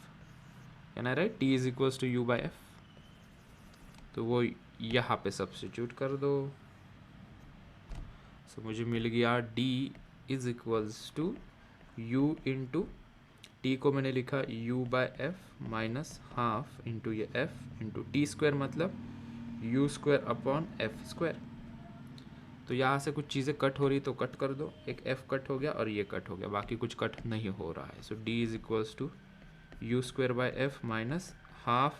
can I write, t is equals to u by f, तो वो यहाँ पे सब्स्टिट्यूट कर दो। सो मुझे मिल गया d is equals to u into t को मैंने लिखा u by f minus half into ये f इंटू टी स्क्वायर, मतलब u square upon f square. तो यहाँ से कुछ चीज़ें कट हो रही तो कट कर दो, एक f कट हो गया और ये कट हो गया, बाकी कुछ कट नहीं हो रहा है। So d is equals to u square by f minus half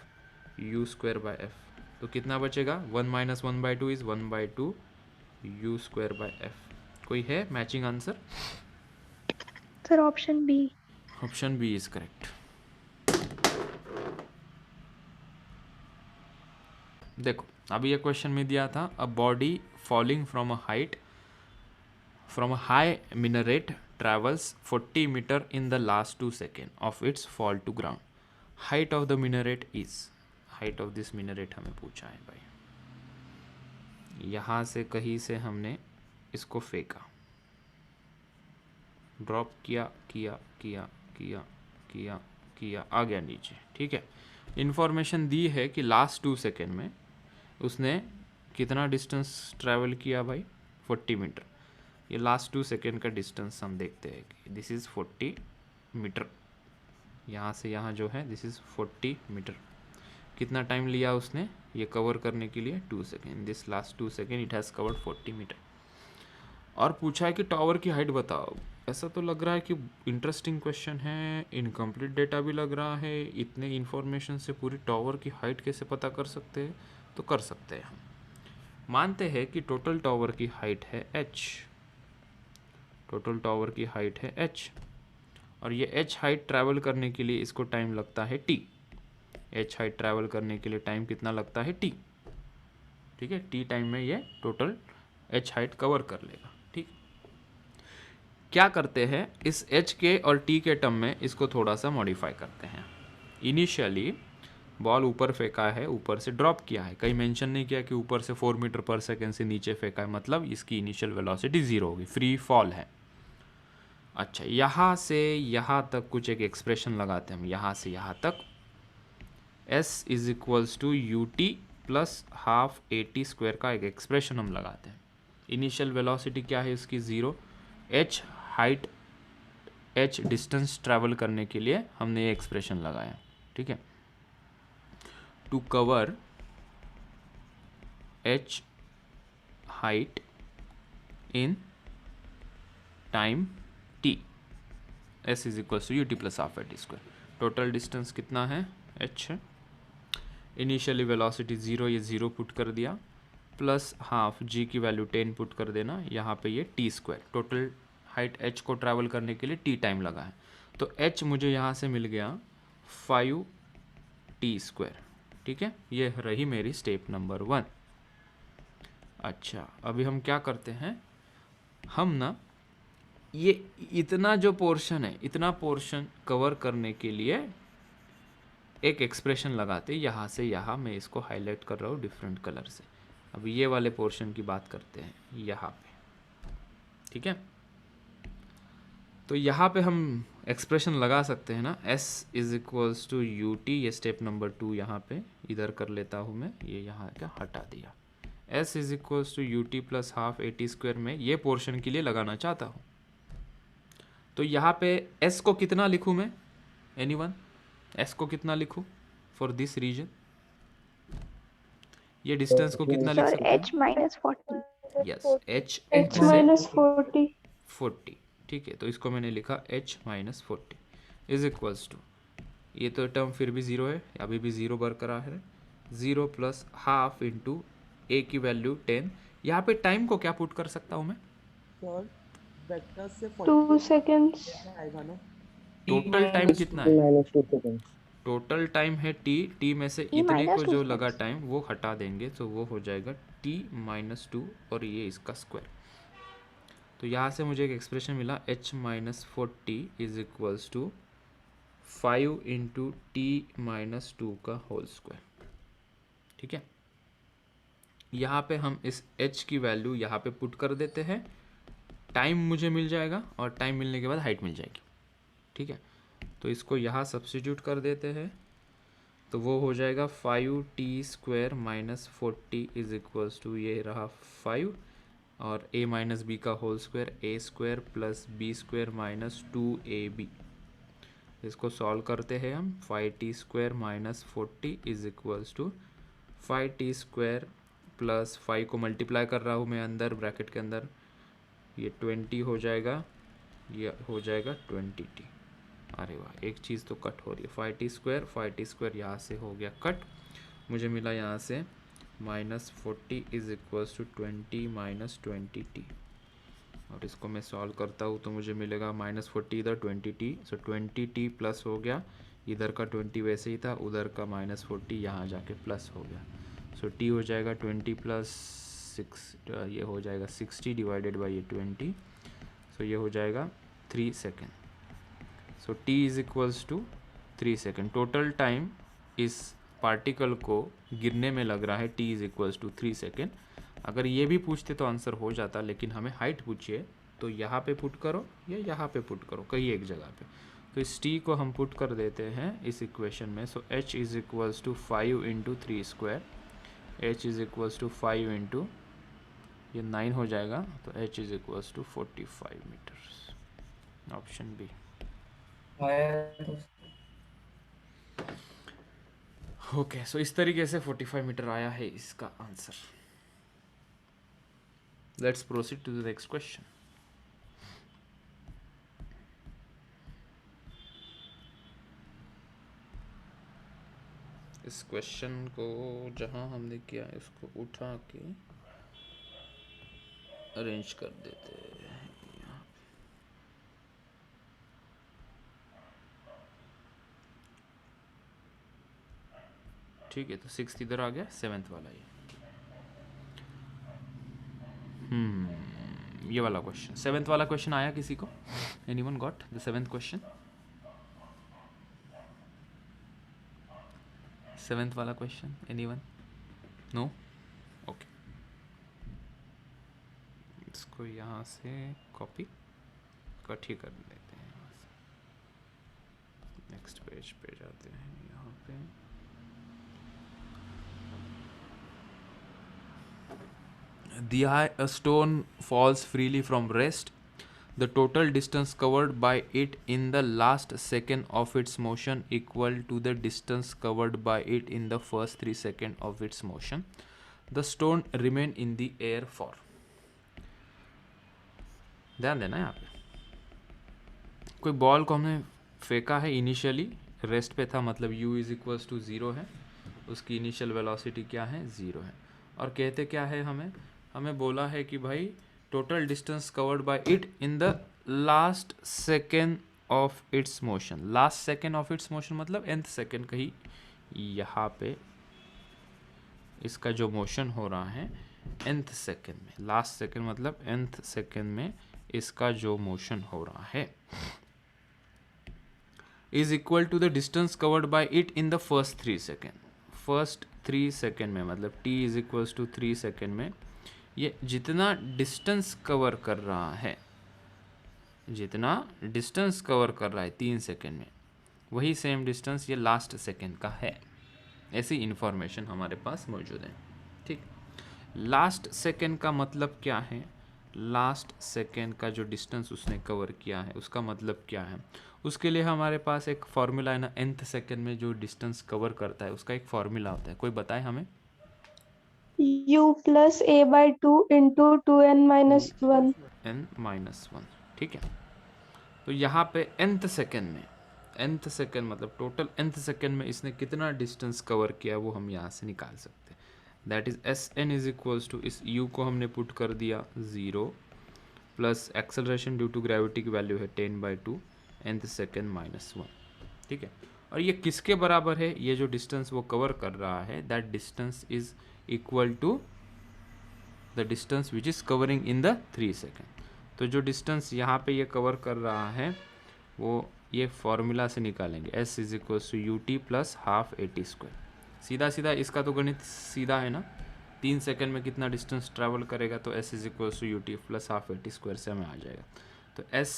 u square by f, तो कितना बचेगा, 1 minus 1/2 is 1/2 u square by f. कोई है matching answer? Sir, option B. Option B is correct. देखो अभी ये क्वेश्चन में दिया था, a body falling from a high minaret travels 40 meter in the last 2 seconds of its fall to ground. Height of the minaret is, height of this minaret हमें पूछा है भाई। यहाँ से कहीं से हमने इसको फेंका, ड्रॉप किया किया किया किया किया किया, आ गया नीचे, ठीक है। इन्फॉर्मेशन दी है कि लास्ट 2 सेकेंड में उसने कितना डिस्टेंस ट्रैवल किया भाई, 40 मीटर। ये लास्ट 2 सेकेंड का डिस्टेंस हम देखते हैं कि दिस इज़ 40 मीटर, यहाँ से यहाँ जो है दिस इज़ 40 मीटर। कितना टाइम लिया उसने ये कवर करने के लिए, 2 second, this last 2 second it has covered 40 metre. और पूछा है कि टावर की हाइट बताओ। ऐसा तो लग रहा है कि इंटरेस्टिंग क्वेश्चन है, इनकम्प्लीट डेटा भी लग रहा है, इतने इन्फॉर्मेशन से पूरी टावर की हाइट कैसे पता कर सकते हैं? तो कर सकते हैं हम, मानते हैं कि टोटल टावर की हाइट है h, टोटल टावर की हाइट है h, और ये h हाइट ट्रैवल करने के लिए इसको टाइम लगता है t, h हाइट ट्रैवल करने के लिए टाइम कितना लगता है t, ठीक है, t टाइम में ये टोटल h हाइट कवर कर लेगा, ठीक। क्या करते हैं, इस h के और t के टर्म में इसको थोड़ा सा मॉडिफाई करते हैं। इनिशियली बॉल ऊपर फेंका है, ऊपर से ड्रॉप किया है, कहीं मेंशन नहीं किया कि ऊपर से 4 मीटर पर सेकेंड से नीचे फेंका है, मतलब इसकी इनिशियल वेलोसिटी 0 होगी, फ्री फॉल है। अच्छा, यहाँ से यहाँ तक कुछ एक एक्सप्रेशन लगाते हैं हम, यहाँ से यहाँ तक s is equals to u t plus half a t square का एक एक्सप्रेशन हम लगाते हैं। इनिशियल वेलोसिटी क्या है इसकी, 0, h height, h distance travel करने के लिए हमने ये एक्सप्रेशन लगाया, ठीक है। To cover h height in time t, s is equals to ut plus half at square। Total distance कितना है, h है। इनिशियली वेलोसिटी 0, ये 0 पुट कर दिया, प्लस हाफ g की वैल्यू 10 पुट कर देना, यहाँ पे ये t square, total height h को ट्रैवल करने के लिए t टाइम लगा है, तो h मुझे यहाँ से मिल गया 5t स्क्वायर, ठीक है। ये रही मेरी स्टेप नंबर 1। अच्छा, अभी हम क्या करते हैं, हम ना ये इतना जो पोर्शन है, इतना पोर्शन कवर करने के लिए एक एक्सप्रेशन लगाते, यहाँ से यहाँ मैं इसको हाईलाइट कर रहा हूँ डिफरेंट कलर से। अभी ये वाले पोर्शन की बात करते हैं यहाँ पे, ठीक है। तो यहाँ पे हम एक्सप्रेशन लगा सकते हैं ना, s is equals to u t, ये स्टेप नंबर 2 यहाँ पे इधर कर लेता हूँ मैं, ये यहाँ क्या हटा दिया, s is equals to u t plus half a t square में ये पोर्शन के लिए लगाना चाहता हूँ। तो यहाँ पे s को कितना लिखूँ मैं, एनीवन, s को कितना लिखूँ फॉर दिस रीजन, ये डिस्टेंस को कितना लिख Sir, सकते हैं, h minus 40. Yes h h minus 40 40, ठीक है। तो इसको मैंने लिखा h minus 40 is equals to, ये तो टर्म फिर भी 0 है, अभी भी 0 बरकरार है, 0 प्लस हाफ इंटू ए की वैल्यू 10। यहाँ पे टाइम को क्या पुट कर सकता हूँ मैं, सर वेक्टर से 2 seconds आएगा ना, टोटल टाइम कितना है, -2 seconds। टोटल टाइम है टी में से T इतने minus को 2 जो लगा steps. टाइम वो हटा देंगे तो वो हो जाएगा t-2 और ये इसका स्क्वायर। तो यहाँ से मुझे एक एक्सप्रेशन मिला h-40 is equals to 5 into t-2 का होल स्क्वायर। ठीक है, यहाँ पे हम इस h की वैल्यू यहाँ पे पुट कर देते हैं, टाइम मुझे मिल जाएगा और टाइम मिलने के बाद हाइट मिल जाएगी। ठीक है, तो इसको यहाँ सब्स्टिट्यूट कर देते हैं तो वो हो जाएगा 5t² minus 40 is equals to ये रहा 5 और a माइनस बी का whole square a² plus b² minus 2ab। इसको सॉल्व करते हैं हम 5t² minus 40 is equals to 5t² plus 5 को मल्टीप्लाई कर रहा हूँ मैं अंदर ब्रैकेट के अंदर, ये 20 हो जाएगा, ये हो जाएगा 20t। अरे वाह, एक चीज़ तो कट हो रही है, 5t² यहाँ से हो गया कट, मुझे मिला यहाँ से -40 is equals to 20 minus 20t और इसको मैं सॉल्व करता हूँ तो मुझे मिलेगा -40 इधर 20t, सो 20t प्लस हो गया, इधर का 20 वैसे ही था, उधर का -40 यहाँ जाके प्लस हो गया, सो t हो जाएगा 20 प्लस 6, ये हो जाएगा 60 डिवाइडेड बाई ये 20, सो ये हो जाएगा 3 second. So t is equals to 3 second. Total time इस पार्टिकल को गिरने में लग रहा है t is equals to 3 second. अगर ये भी पूछते तो आंसर हो जाता, लेकिन हमें हाइट पूछिए तो यहाँ पे पुट करो या यहाँ पे पुट करो, कहीं एक जगह पे। तो इस t को हम पुट कर देते हैं इस इक्वेशन में। So h is equals to 5 into 3², h is equals to 5 into ये 9 हो जाएगा, तो h is equals to 45 metres, option B. Okay, so इस तरीके से 45 मीटर आया है इसका answer. Let's proceed to the next question. इस क्वेश्चन को जहां हमने किया है उसको उठा के अरेंज कर देते हैं यहाँ। ठीक है, तो 6th इधर आ गया, 7th वाला ये ये वाला क्वेश्चन, 7th वाला क्वेश्चन आया किसी को? Anyone got the 7th question? 7th वाला क्वेश्चन एनीवन? नो? ओके, इसको यहाँ से कॉपी कट ही कर लेते हैं, यहाँ से नेक्स्ट पेज पे जाते हैं। यहाँ पे a stone falls freely from rest. The total distance covered by it in the last second of its motion equal to the distance covered by it in the first 3 seconds of its motion. The stone remain in the air for. ध्यान देना यहाँ पे, कोई ball को हमने फेंका है, initially rest पे था, मतलब u इज इक्वल्स टू 0 है, उसकी इनिशियल वेलोसिटी क्या है? 0 है। और कहते क्या है, हमें बोला है कि भाई total distance covered by it in the last second of its motion. Last second of its motion मतलब nth सेकेंड, कहीं यहाँ पे इसका जो मोशन हो रहा है nth सेकेंड में, लास्ट सेकेंड मतलब nth सेकेंड में इसका जो मोशन हो रहा है is equal to the distance covered by it in the first 3 second. First 3 second में मतलब t is equals to 3 second में ये जितना डिस्टेंस कवर कर रहा है, जितना डिस्टेंस कवर कर रहा है 3 सेकेंड में, वही सेम डिस्टेंस ये लास्ट सेकेंड का है। ऐसी इंफॉर्मेशन हमारे पास मौजूद है। ठीक, लास्ट सेकेंड का मतलब क्या है? लास्ट सेकेंड का जो डिस्टेंस उसने कवर किया है उसका मतलब क्या है? उसके लिए हमारे पास एक फॉर्मूला है ना, nth सेकेंड में जो डिस्टेंस कवर करता है उसका एक फॉर्मूला होता है, कोई बताए हमें? u plus a by 2 into 2n minus 1. n-1। ठीक है, तो यहाँ पे nth सेकेंड में, nth सेकेंड मतलब टोटल nth सेकेंड में इसने कितना डिस्टेंस कवर किया वो हम यहाँ से निकाल सकते हैं। That is Sn is equals to, इस u को हमने पुट कर दिया 0 plus acceleration due to gravity की वैल्यू है 10/2, nth सेकेंड -1। ठीक है, और ये किसके बराबर है, ये जो डिस्टेंस वो कवर कर रहा है, that distance is equal to the distance which is covering in the 3 second. तो जो डिस्टेंस यहाँ पे ये कवर कर रहा है वो ये फॉर्मूला से निकालेंगे, s is equal to u t plus half a t square. सीधा सीधा इसका तो गणित सीधा है ना, 3 सेकेंड में कितना डिस्टेंस ट्रैवल करेगा, तो s is equal to u t plus half a t square से हमें आ जाएगा। तो s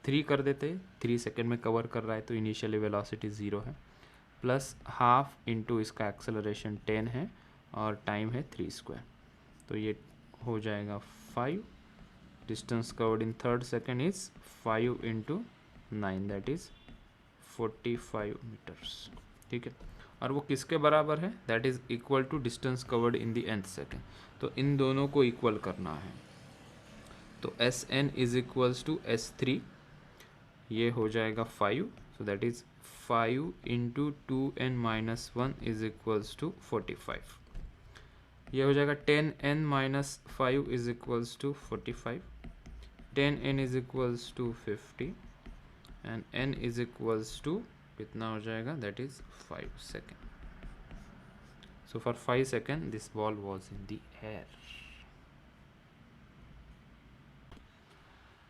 3 कर देते, 3 सेकेंड में कवर कर रहा है तो इनिशियली वेलोसिटी 0 है, प्लस हाफ इंटू इसका एक्सेलरेशन 10 है और टाइम है 3 स्क्वायर, तो ये हो जाएगा 5। Distance covered in 3rd second is 5 into 9 that is 45 metres. ठीक है, और वो किसके बराबर है, that is equal to distance covered in the nth second. तो इन दोनों को इक्वल करना है, तो Sn is equals to S3, ये हो जाएगा 5, so that is 5 into 2n minus 1 is equals to 45। ये हो जाएगा 10n minus 5 is equals to 45, 10n is equals to 50 and n is equals to कितना हो जाएगा, that is 5 second. So for 5 second this ball was in the air.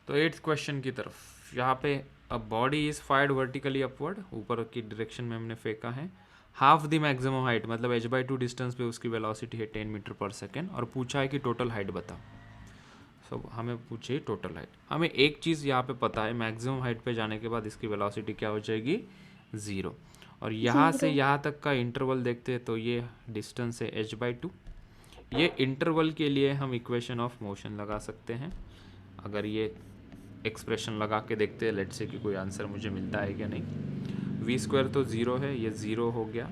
तो 8th question की तरफ, यहाँ पे a body is fired vertically upward, ऊपर की डायरेक्शन में हमने फेंका है, हाफ द मैक्सिमम हाइट मतलब h/2 डिस्टेंस पे उसकी वेलोसिटी है 10 मीटर पर सेकेंड, और पूछा है कि टोटल हाइट बताओ। सो हमें पूछे टोटल हाइट। हमें एक चीज़ यहाँ पे पता है, मैक्सिमम हाइट पे जाने के बाद इसकी वेलोसिटी क्या हो जाएगी, 0, और यहाँ से यहाँ तक का इंटरवल देखते हैं तो ये डिस्टेंस है h/2। ये इंटरवल के लिए हम इक्वेशन ऑफ मोशन लगा सकते हैं। अगर ये एक्सप्रेशन लगा के देखते हैं, लेट्स से कि कोई आंसर मुझे मिलता है क्या नहीं। v स्क्वायर तो 0 है, ये 0 हो गया,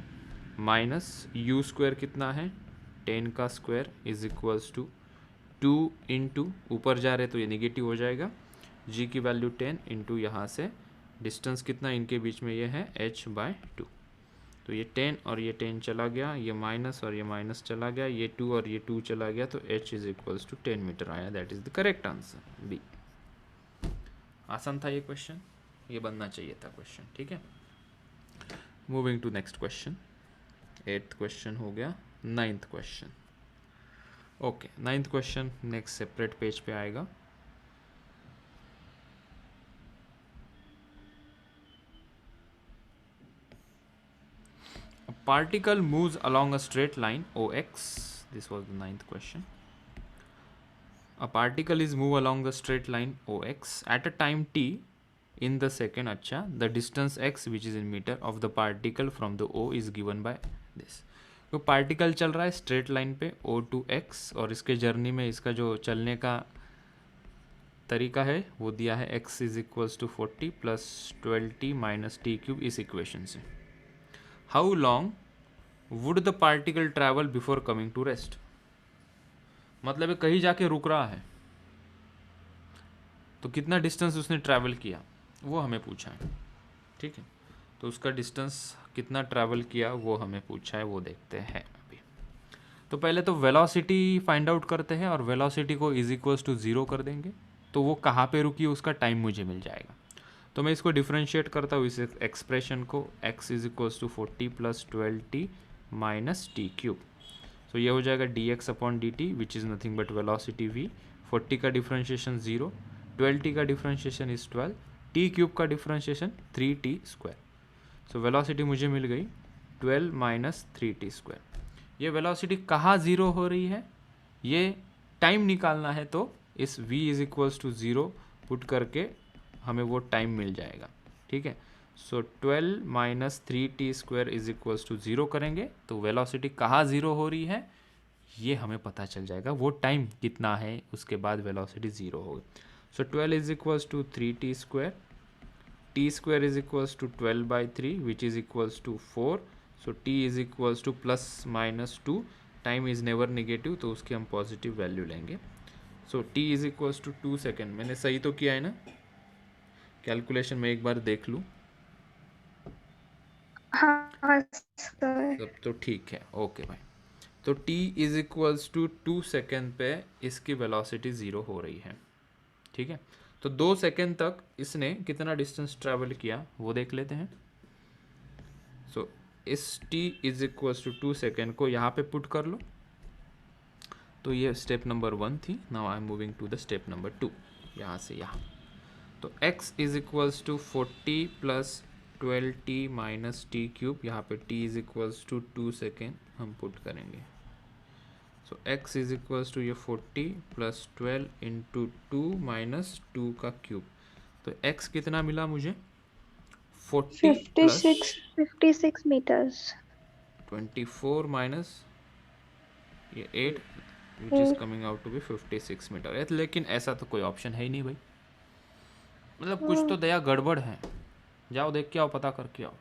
माइनस u स्क्वायर कितना है 10 का square is equals to 2 into, ऊपर जा रहे तो ये निगेटिव हो जाएगा, g की वैल्यू 10 इंटू यहाँ से डिस्टेंस कितना इनके बीच में ये है h/2, तो ये 10 और ये 10 चला गया, ये माइनस और ये माइनस चला गया, ये 2 और ये 2 चला गया, तो h is equals to 10 metre आया, that is the correct answer B. आसान था ये क्वेश्चन, ये बनना चाहिए था क्वेश्चन। ठीक है, moving to next question. 8th question हो गया, 9th question. Okay, 9th question next separate page पे आएगा। A particle moves along a straight line OX. This was the 9th question. A particle is moved along the straight line OX at a time t in the second. अच्छा, the distance x which is in meter of the particle from the O is given by this. तो particle चल रहा है straight line पे O to x, और इसके journey में इसका जो चलने का तरीका है वो दिया है, x is equals to 40 plus 12t minus t cube इस इक्वेशन से। How long would the particle travel before coming to rest, मतलब ये कहीं जाके रुक रहा है तो कितना डिस्टेंस उसने ट्रैवल किया वो हमें पूछा है। ठीक है, तो उसका डिस्टेंस कितना ट्रैवल किया वो हमें पूछा है, वो देखते हैं अभी। तो पहले तो वेलोसिटी फाइंड आउट करते हैं, और वेलोसिटी को इज इक्वल्स टू 0 कर देंगे, तो वो कहाँ पे रुकी उसका टाइम मुझे मिल जाएगा। तो मैं इसको डिफ्रेंशिएट करता हूँ, इस एक्सप्रेशन को, x is equals to 40 plus 12t minus t cube, तो ये हो जाएगा dx upon dt which is nothing but velocity v। 40 का डिफ्रेंशिएशन 0, 12t का डिफ्रेंशिएशन इज 12, टी क्यूब का differentiation 3t square. So velocity मुझे मिल गई 12 माइनस 3t स्क्वायर। ये वेलोसिटी कहाँ 0 हो रही है, ये टाइम निकालना है, तो इस v is equals to 0 put करके हमें वो टाइम मिल जाएगा। ठीक है, so 12 minus 3t square is equals to 0 करेंगे तो वेलोसिटी कहाँ 0 हो रही है ये हमें पता चल जाएगा, वो टाइम कितना है उसके बाद वेलोसिटी 0 होगी। So 12 is equals to 3t square, t square is equals to 12/3 which is equals to 4, so t is equals to plus minus 2, time is never negative तो उसकी हम पॉजिटिव वैल्यू लेंगे। So t is equals to 2 second. मैंने सही तो किया है ना, कैलकुलेशन में एक बार देख लूँ, हाँ सर। सब तो ठीक है। ओके भाई, तो t is equals to 2 second पे इसकी वेलोसिटी 0 हो रही है। ठीक है, तो 2 सेकेंड तक इसने कितना डिस्टेंस ट्रैवल किया वो देख लेते हैं। इस t is equals to 2 second को यहाँ पे पुट कर लो, तो ये स्टेप नंबर 1 थी. Now I am moving to the step number 2, यहाँ से यहाँ. तो x is equals to 40 plus 12t minus t cube, यहाँ पे t is equals to 2 second हम पुट करेंगे. So x is equals to ये 40 प्लस 12 इंटू 2 माइनस 2 का क्यूब. तो x कितना मिला मुझे? 40 प्लस 56 meters. 24 माइनस ये 8 which is coming out to be 56 metre. लेकिन ऐसा तो कोई ऑप्शन है ही नहीं भाई, मतलब कुछ तो दया गड़बड़ है. जाओ देख के आओ, पता करके आओ.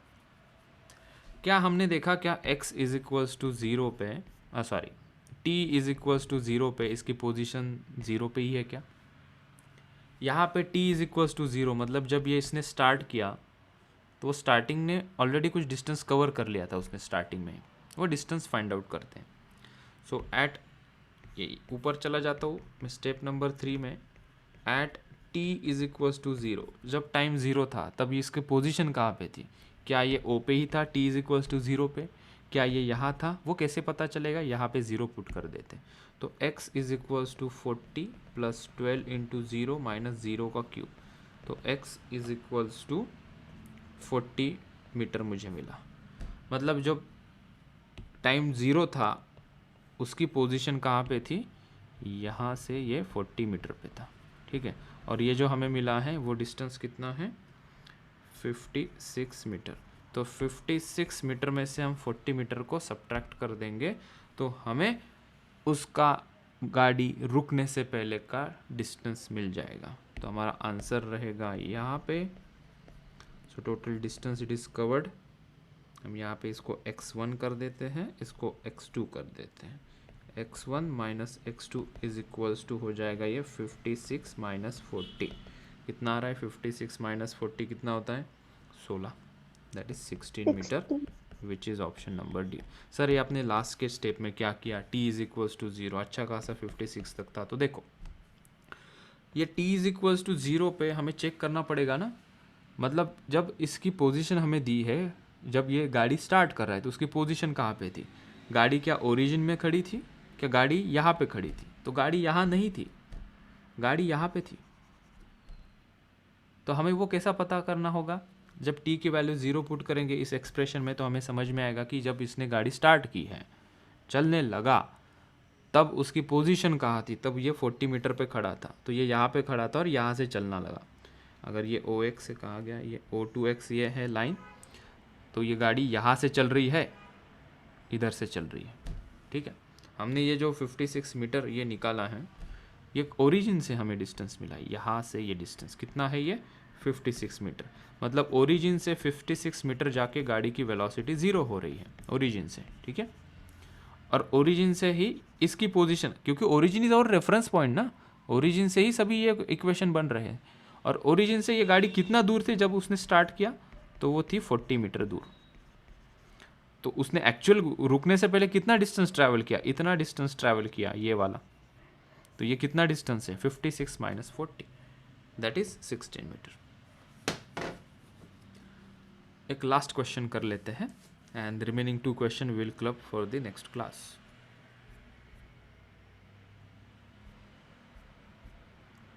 क्या हमने देखा क्या x इज इक्वल्स टू 0 पे, sorry t is equals to 0 पे इसकी पोजीशन 0 पे ही है क्या? यहाँ पे t इज इक्वल्स टू 0 मतलब जब ये इसने स्टार्ट किया तो वो स्टार्टिंग ने ऑलरेडी कुछ डिस्टेंस कवर कर लिया था उसने स्टार्टिंग में, वो डिस्टेंस फाइंड आउट करते हैं. सो एट, ये ऊपर चला जाता हूँ मैं स्टेप नंबर 3 में. At t is equals to 0, जब टाइम 0 था तब इसकी पोजीशन कहाँ पे थी? क्या ये O पे ही था t इज इक्वल्स टू 0 पे? क्या ये यहाँ था? वो कैसे पता चलेगा? यहाँ पे 0 पुट कर देते. तो x is equals to 40 plus 12 into 0 minus 0 का क्यूब. तो x is equals to 40 metre मुझे मिला. मतलब जब टाइम 0 था उसकी पोजीशन कहाँ पे थी? यहाँ से ये 40 मीटर पे था. ठीक है, और ये जो हमें मिला है वो डिस्टेंस कितना है? 56 मीटर. तो 56 मीटर में से हम 40 मीटर को सब्ट्रैक्ट कर देंगे तो हमें उसका गाड़ी रुकने से पहले का डिस्टेंस मिल जाएगा. तो हमारा आंसर रहेगा यहाँ पे. So total distance it is covered. हम यहाँ पे इसको x1 कर देते हैं, इसको x2 कर देते हैं. x1 minus x2 is equals to हो जाएगा ये 56 माइनस 40. कितना आ रहा है? 56 माइनस 40 कितना होता है? 16. That is 16 metre which is option number D. Sir ये आपने लास्ट के स्टेप में क्या किया? t इज इक्वल्स टू 0, अच्छा खासा 56 तक था. तो देखो ये t इज इक्वल्स टू 0 पे हमें चेक करना पड़ेगा ना. मतलब जब इसकी पोजीशन हमें दी है, जब ये गाड़ी स्टार्ट कर रहा है तो उसकी पोजीशन कहाँ पे थी? गाड़ी क्या ओरिजिन में खड़ी थी? क्या गाड़ी यहाँ पे खड़ी थी? तो गाड़ी यहाँ नहीं थी, गाड़ी यहाँ पे थी. तो हमें वो कैसा पता करना होगा? जब t की वैल्यू 0 पुट करेंगे इस एक्सप्रेशन में तो हमें समझ में आएगा कि जब इसने गाड़ी स्टार्ट की है, चलने लगा, तब उसकी पोजीशन कहाँ थी? तब ये 40 मीटर पे खड़ा था, तो ये यहाँ पे खड़ा था और यहाँ से चलना लगा. अगर ये OX से कहा गया, ये O2X ये है लाइन, तो ये गाड़ी यहाँ से चल रही है, इधर से चल रही है. ठीक है, हमने ये जो 56 मीटर ये निकाला है, ये ओरिजिन से हमें डिस्टेंस मिला है. यहाँ से ये डिस्टेंस कितना है? ये 56 मीटर. मतलब ओरिजिन से 56 मीटर जाके गाड़ी की वेलोसिटी 0 हो रही है ओरिजिन से. ठीक है, और ओरिजिन से ही इसकी पोजीशन, क्योंकि ओरिजिन इज और रेफरेंस पॉइंट ना, ओरिजिन से ही सभी ये इक्वेशन बन रहे हैं. और ओरिजिन से ये गाड़ी कितना दूर थी जब उसने स्टार्ट किया? तो वो थी 40 मीटर दूर. तो उसने एक्चुअल रुकने से पहले कितना डिस्टेंस ट्रैवल किया? इतना डिस्टेंस ट्रैवल किया ये वाला. तो ये कितना डिस्टेंस है? 56 माइनस 40, दैट इज 16 मीटर. एक लास्ट क्वेश्चन कर लेते हैं and remaining 2 question will club for the next class.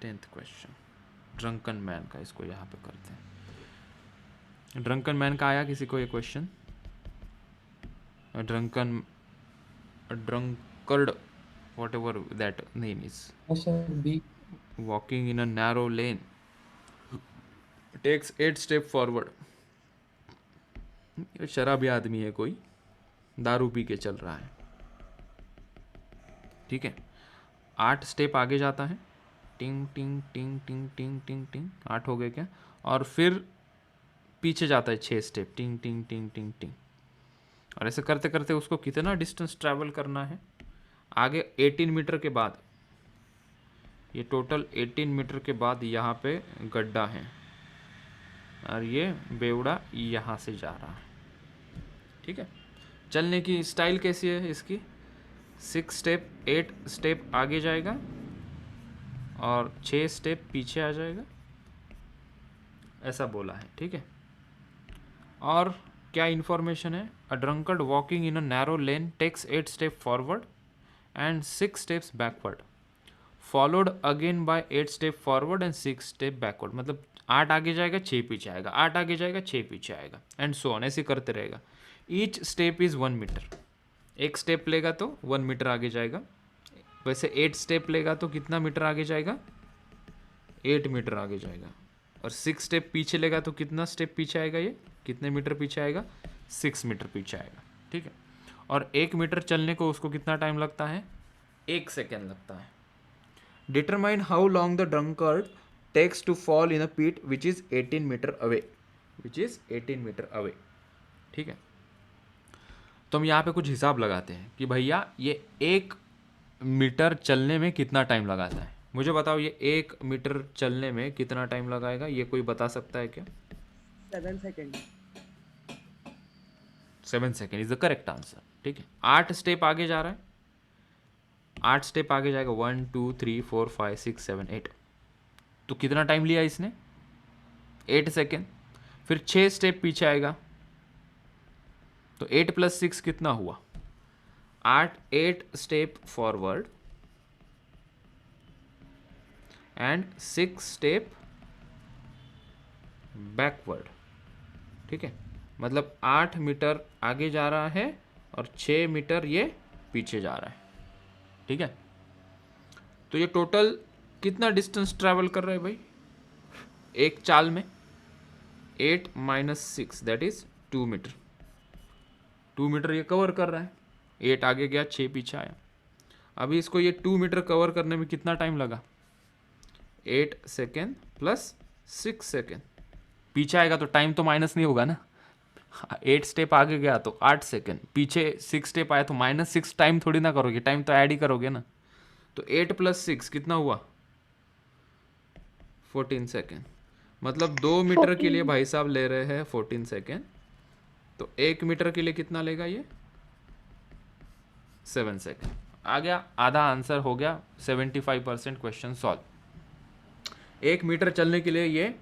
Tenth question drunken man का, इसको यहाँ पे करते हैं. ड्रंकन मैन का आया किसी को ये question? drunkard, whatever that name is, B. walking in a narrow lane, takes 8 step forward. ये शराबी आदमी है, कोई दारू पी के चल रहा है. ठीक है, 8 स्टेप आगे जाता है, टिंग टिंग टिंग टिंग टिंग टिंग टिंग, 8 हो गए क्या? और फिर पीछे जाता है 6 स्टेप, टिंग टिंग टिंग टिंग टिंग. और ऐसे करते करते उसको कितना डिस्टेंस ट्रैवल करना है? आगे 18 मीटर के बाद, ये टोटल 18 मीटर के बाद यहाँ पे गड्ढा है और ये बेवड़ा यहाँ से जा रहा है. ठीक है, चलने की स्टाइल कैसी है इसकी? 6 स्टेप 8 स्टेप आगे जाएगा और 6 स्टेप पीछे आ जाएगा, ऐसा बोला है. ठीक है, और क्या इन्फॉर्मेशन है? A drunkard walking in a narrow lane takes 8 step forward and 6 steps backward, followed again by 8 step forward and 6 step backward. मतलब 8 आगे जाएगा 6 पीछे आएगा, 8 आगे जाएगा 6 पीछे आएगा, एंड सो ऑन, ऐसे करते रहेगा। Each step is 1 metre. एक स्टेप लेगा तो 1 मीटर आगे जाएगा। वैसे 8 स्टेप लेगा तो कितना मीटर आगे जाएगा? 8 मीटर आगे जाएगा। और 6 स्टेप पीछे लेगा तो कितना स्टेप पीछे आएगा? ये कितने मीटर पीछे आएगा? 6 मीटर पीछे आएगा। ठीक है। और 1 मीटर चलने को उसको कितना टाइम लगता है? 1 सेकेंड लगता है। Determine how long the drunkard takes to fall in a pit which is 18 metre away, which is 18 metre away. ठीक है। तो हम यहाँ पे कुछ हिसाब लगाते हैं कि भैया ये 1 मीटर चलने में कितना टाइम लगाता है। मुझे बताओ ये 1 मीटर चलने में कितना टाइम लगाएगा? ये कोई बता सकता है क्या? 7 second. 7 second is the correct answer. ठीक है। 8 स्टेप आगे जा रहा है, 8 स्टेप आगे जाएगा, 1 2 3 4 5 6 7 8। तो कितना टाइम लिया इसने? 8 सेकेंड। फिर 6 स्टेप पीछे आएगा, तो 8 + 6 कितना हुआ? 8 step forward and 6 step backward. ठीक है। मतलब 8 मीटर आगे जा रहा है और 6 मीटर ये पीछे जा रहा है। ठीक है। तो ये टोटल कितना डिस्टेंस ट्रैवल कर रहा है भाई एक चाल में? 8 - 6 दैट इज 2 मीटर। 2 मीटर ये कवर कर रहा है। 8 आगे गया, 6 पीछे आया। अभी इसको ये 2 मीटर कवर करने में कितना टाइम लगा? 8 सेकेंड प्लस 6 सेकेंड। पीछे आएगा तो टाइम तो माइनस नहीं होगा ना। 8 स्टेप आगे गया तो 8 सेकेंड, पीछे 6 स्टेप आया तो -6 टाइम थोड़ी ना करोगे, टाइम तो ऐड ही करोगे ना। तो 8 + 6 कितना हुआ? 14 सेकेंड। मतलब 2 मीटर के लिए भाई साहब ले रहे हैं 14 सेकेंड। तो 1 मीटर के लिए कितना लेगा ये? 7 सेकेंड। आ गया, आधा आंसर हो गया। 75% क्वेश्चन सॉल्व। 1 मीटर चलने के लिए ये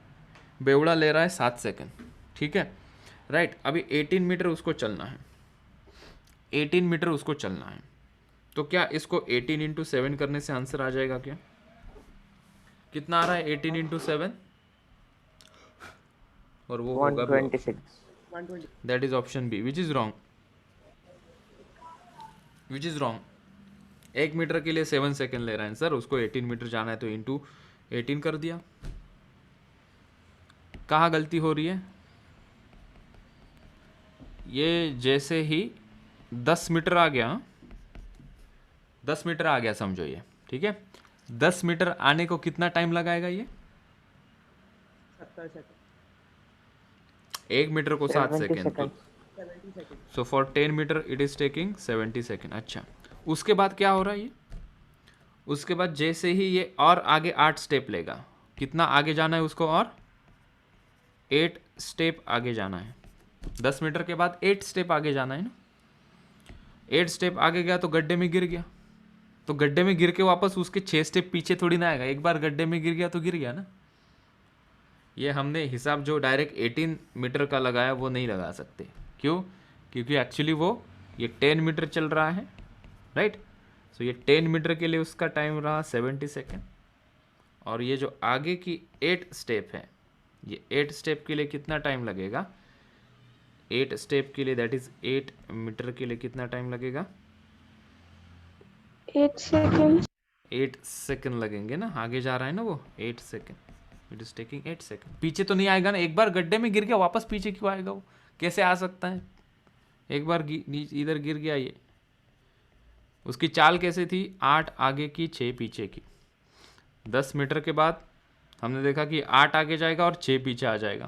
बेवड़ा ले रहा है 7 सेकेंड। ठीक है, राइट। अभी 18 मीटर उसको चलना है, 18 मीटर उसको चलना है। तो क्या इसको 18 × 7 करने से आंसर आ जाएगा क्या? कितना आ रहा है 18 × 7? और वो होगा 126. 120। That is option B, which is wrong. Which is wrong. 1 metre के लिए 7 सेकेंड ले रहा है सर, उसको 18 मीटर जाना है तो इंटू 18 कर दिया। कहाँ गलती हो रही है? ये जैसे ही 10 मीटर आ गया, 10 मीटर आ गया समझो ये। ठीक है। 10 मीटर आने को कितना टाइम लगाएगा ये? 70 सेकेंड। 1 मीटर को 7 70 second. seconds. 70 second. So for 10 metre it is taking 70 second. अच्छा, उसके बाद क्या हो रहा है ये? उसके बाद जैसे ही ये और आगे 8 स्टेप लेगा, कितना आगे जाना है उसको? और 8 स्टेप आगे जाना है। 10 मीटर के बाद 8 स्टेप आगे जाना है ना। 8 स्टेप आगे गया तो गड्ढे में गिर गया, तो गड्ढे में गिर के वापस उसके 6 स्टेप पीछे थोड़ी ना आएगा। एक बार गड्ढे में गिर गया तो गिर गया ना। ये हमने हिसाब जो डायरेक्ट 18 मीटर का लगाया वो नहीं लगा सकते। क्यों? क्योंकि एक्चुअली वो ये 10 मीटर चल रहा है, राइट। सो ये 10 मीटर के लिए उसका टाइम रहा 70 सेकेंड। और ये जो आगे की 8 स्टेप है, ये 8 स्टेप के लिए कितना टाइम लगेगा? 8 स्टेप के लिए दैट इज 8 मीटर के लिए कितना टाइम लगेगा? 8 seconds. 8 सेकेंड लगेंगे ना। आगे जा रहा है ना वो 8 second. It is taking 8 second. पीछे तो नहीं आएगा ना। एक बार गड्ढे में गिर गया वापस पीछे क्यों आएगा? वो कैसे आ सकता है? एक बार इधर गिर गया ये। उसकी चाल कैसे थी? 8 आगे की 6 पीछे की। 10 मीटर के बाद हमने देखा कि 8 आगे जाएगा और 6 पीछे आ जाएगा,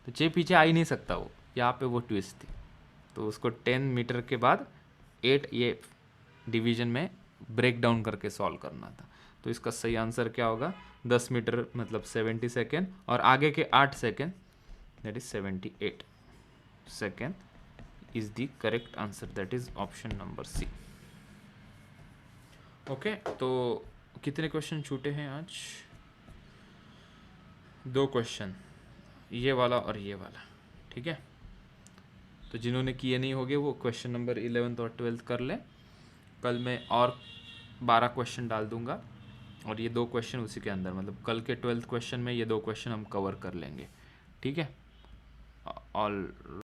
तो 6 पीछे आ ही नहीं सकता वो। यहाँ पे वो ट्विस्ट थी। तो उसको 10 मीटर के बाद 8 ये डिवीजन में ब्रेक डाउन करके सॉल्व करना था। तो इसका सही आंसर क्या होगा? 10 मीटर मतलब 70 सेकेंड और आगे के 8 second that is 78 second is the correct answer. That is option number C. Okay, तो कितने क्वेश्चन छूटे हैं आज? 2 क्वेश्चन, ये वाला और ये वाला। ठीक है, तो जिन्होंने किए नहीं होंगे वो क्वेश्चन नंबर 11th और 12th कर लें। कल मैं और 12 क्वेश्चन डाल दूंगा और ये 2 क्वेश्चन उसी के अंदर, मतलब कल के 12th क्वेश्चन में ये 2 क्वेश्चन हम कवर कर लेंगे। ठीक है, ऑल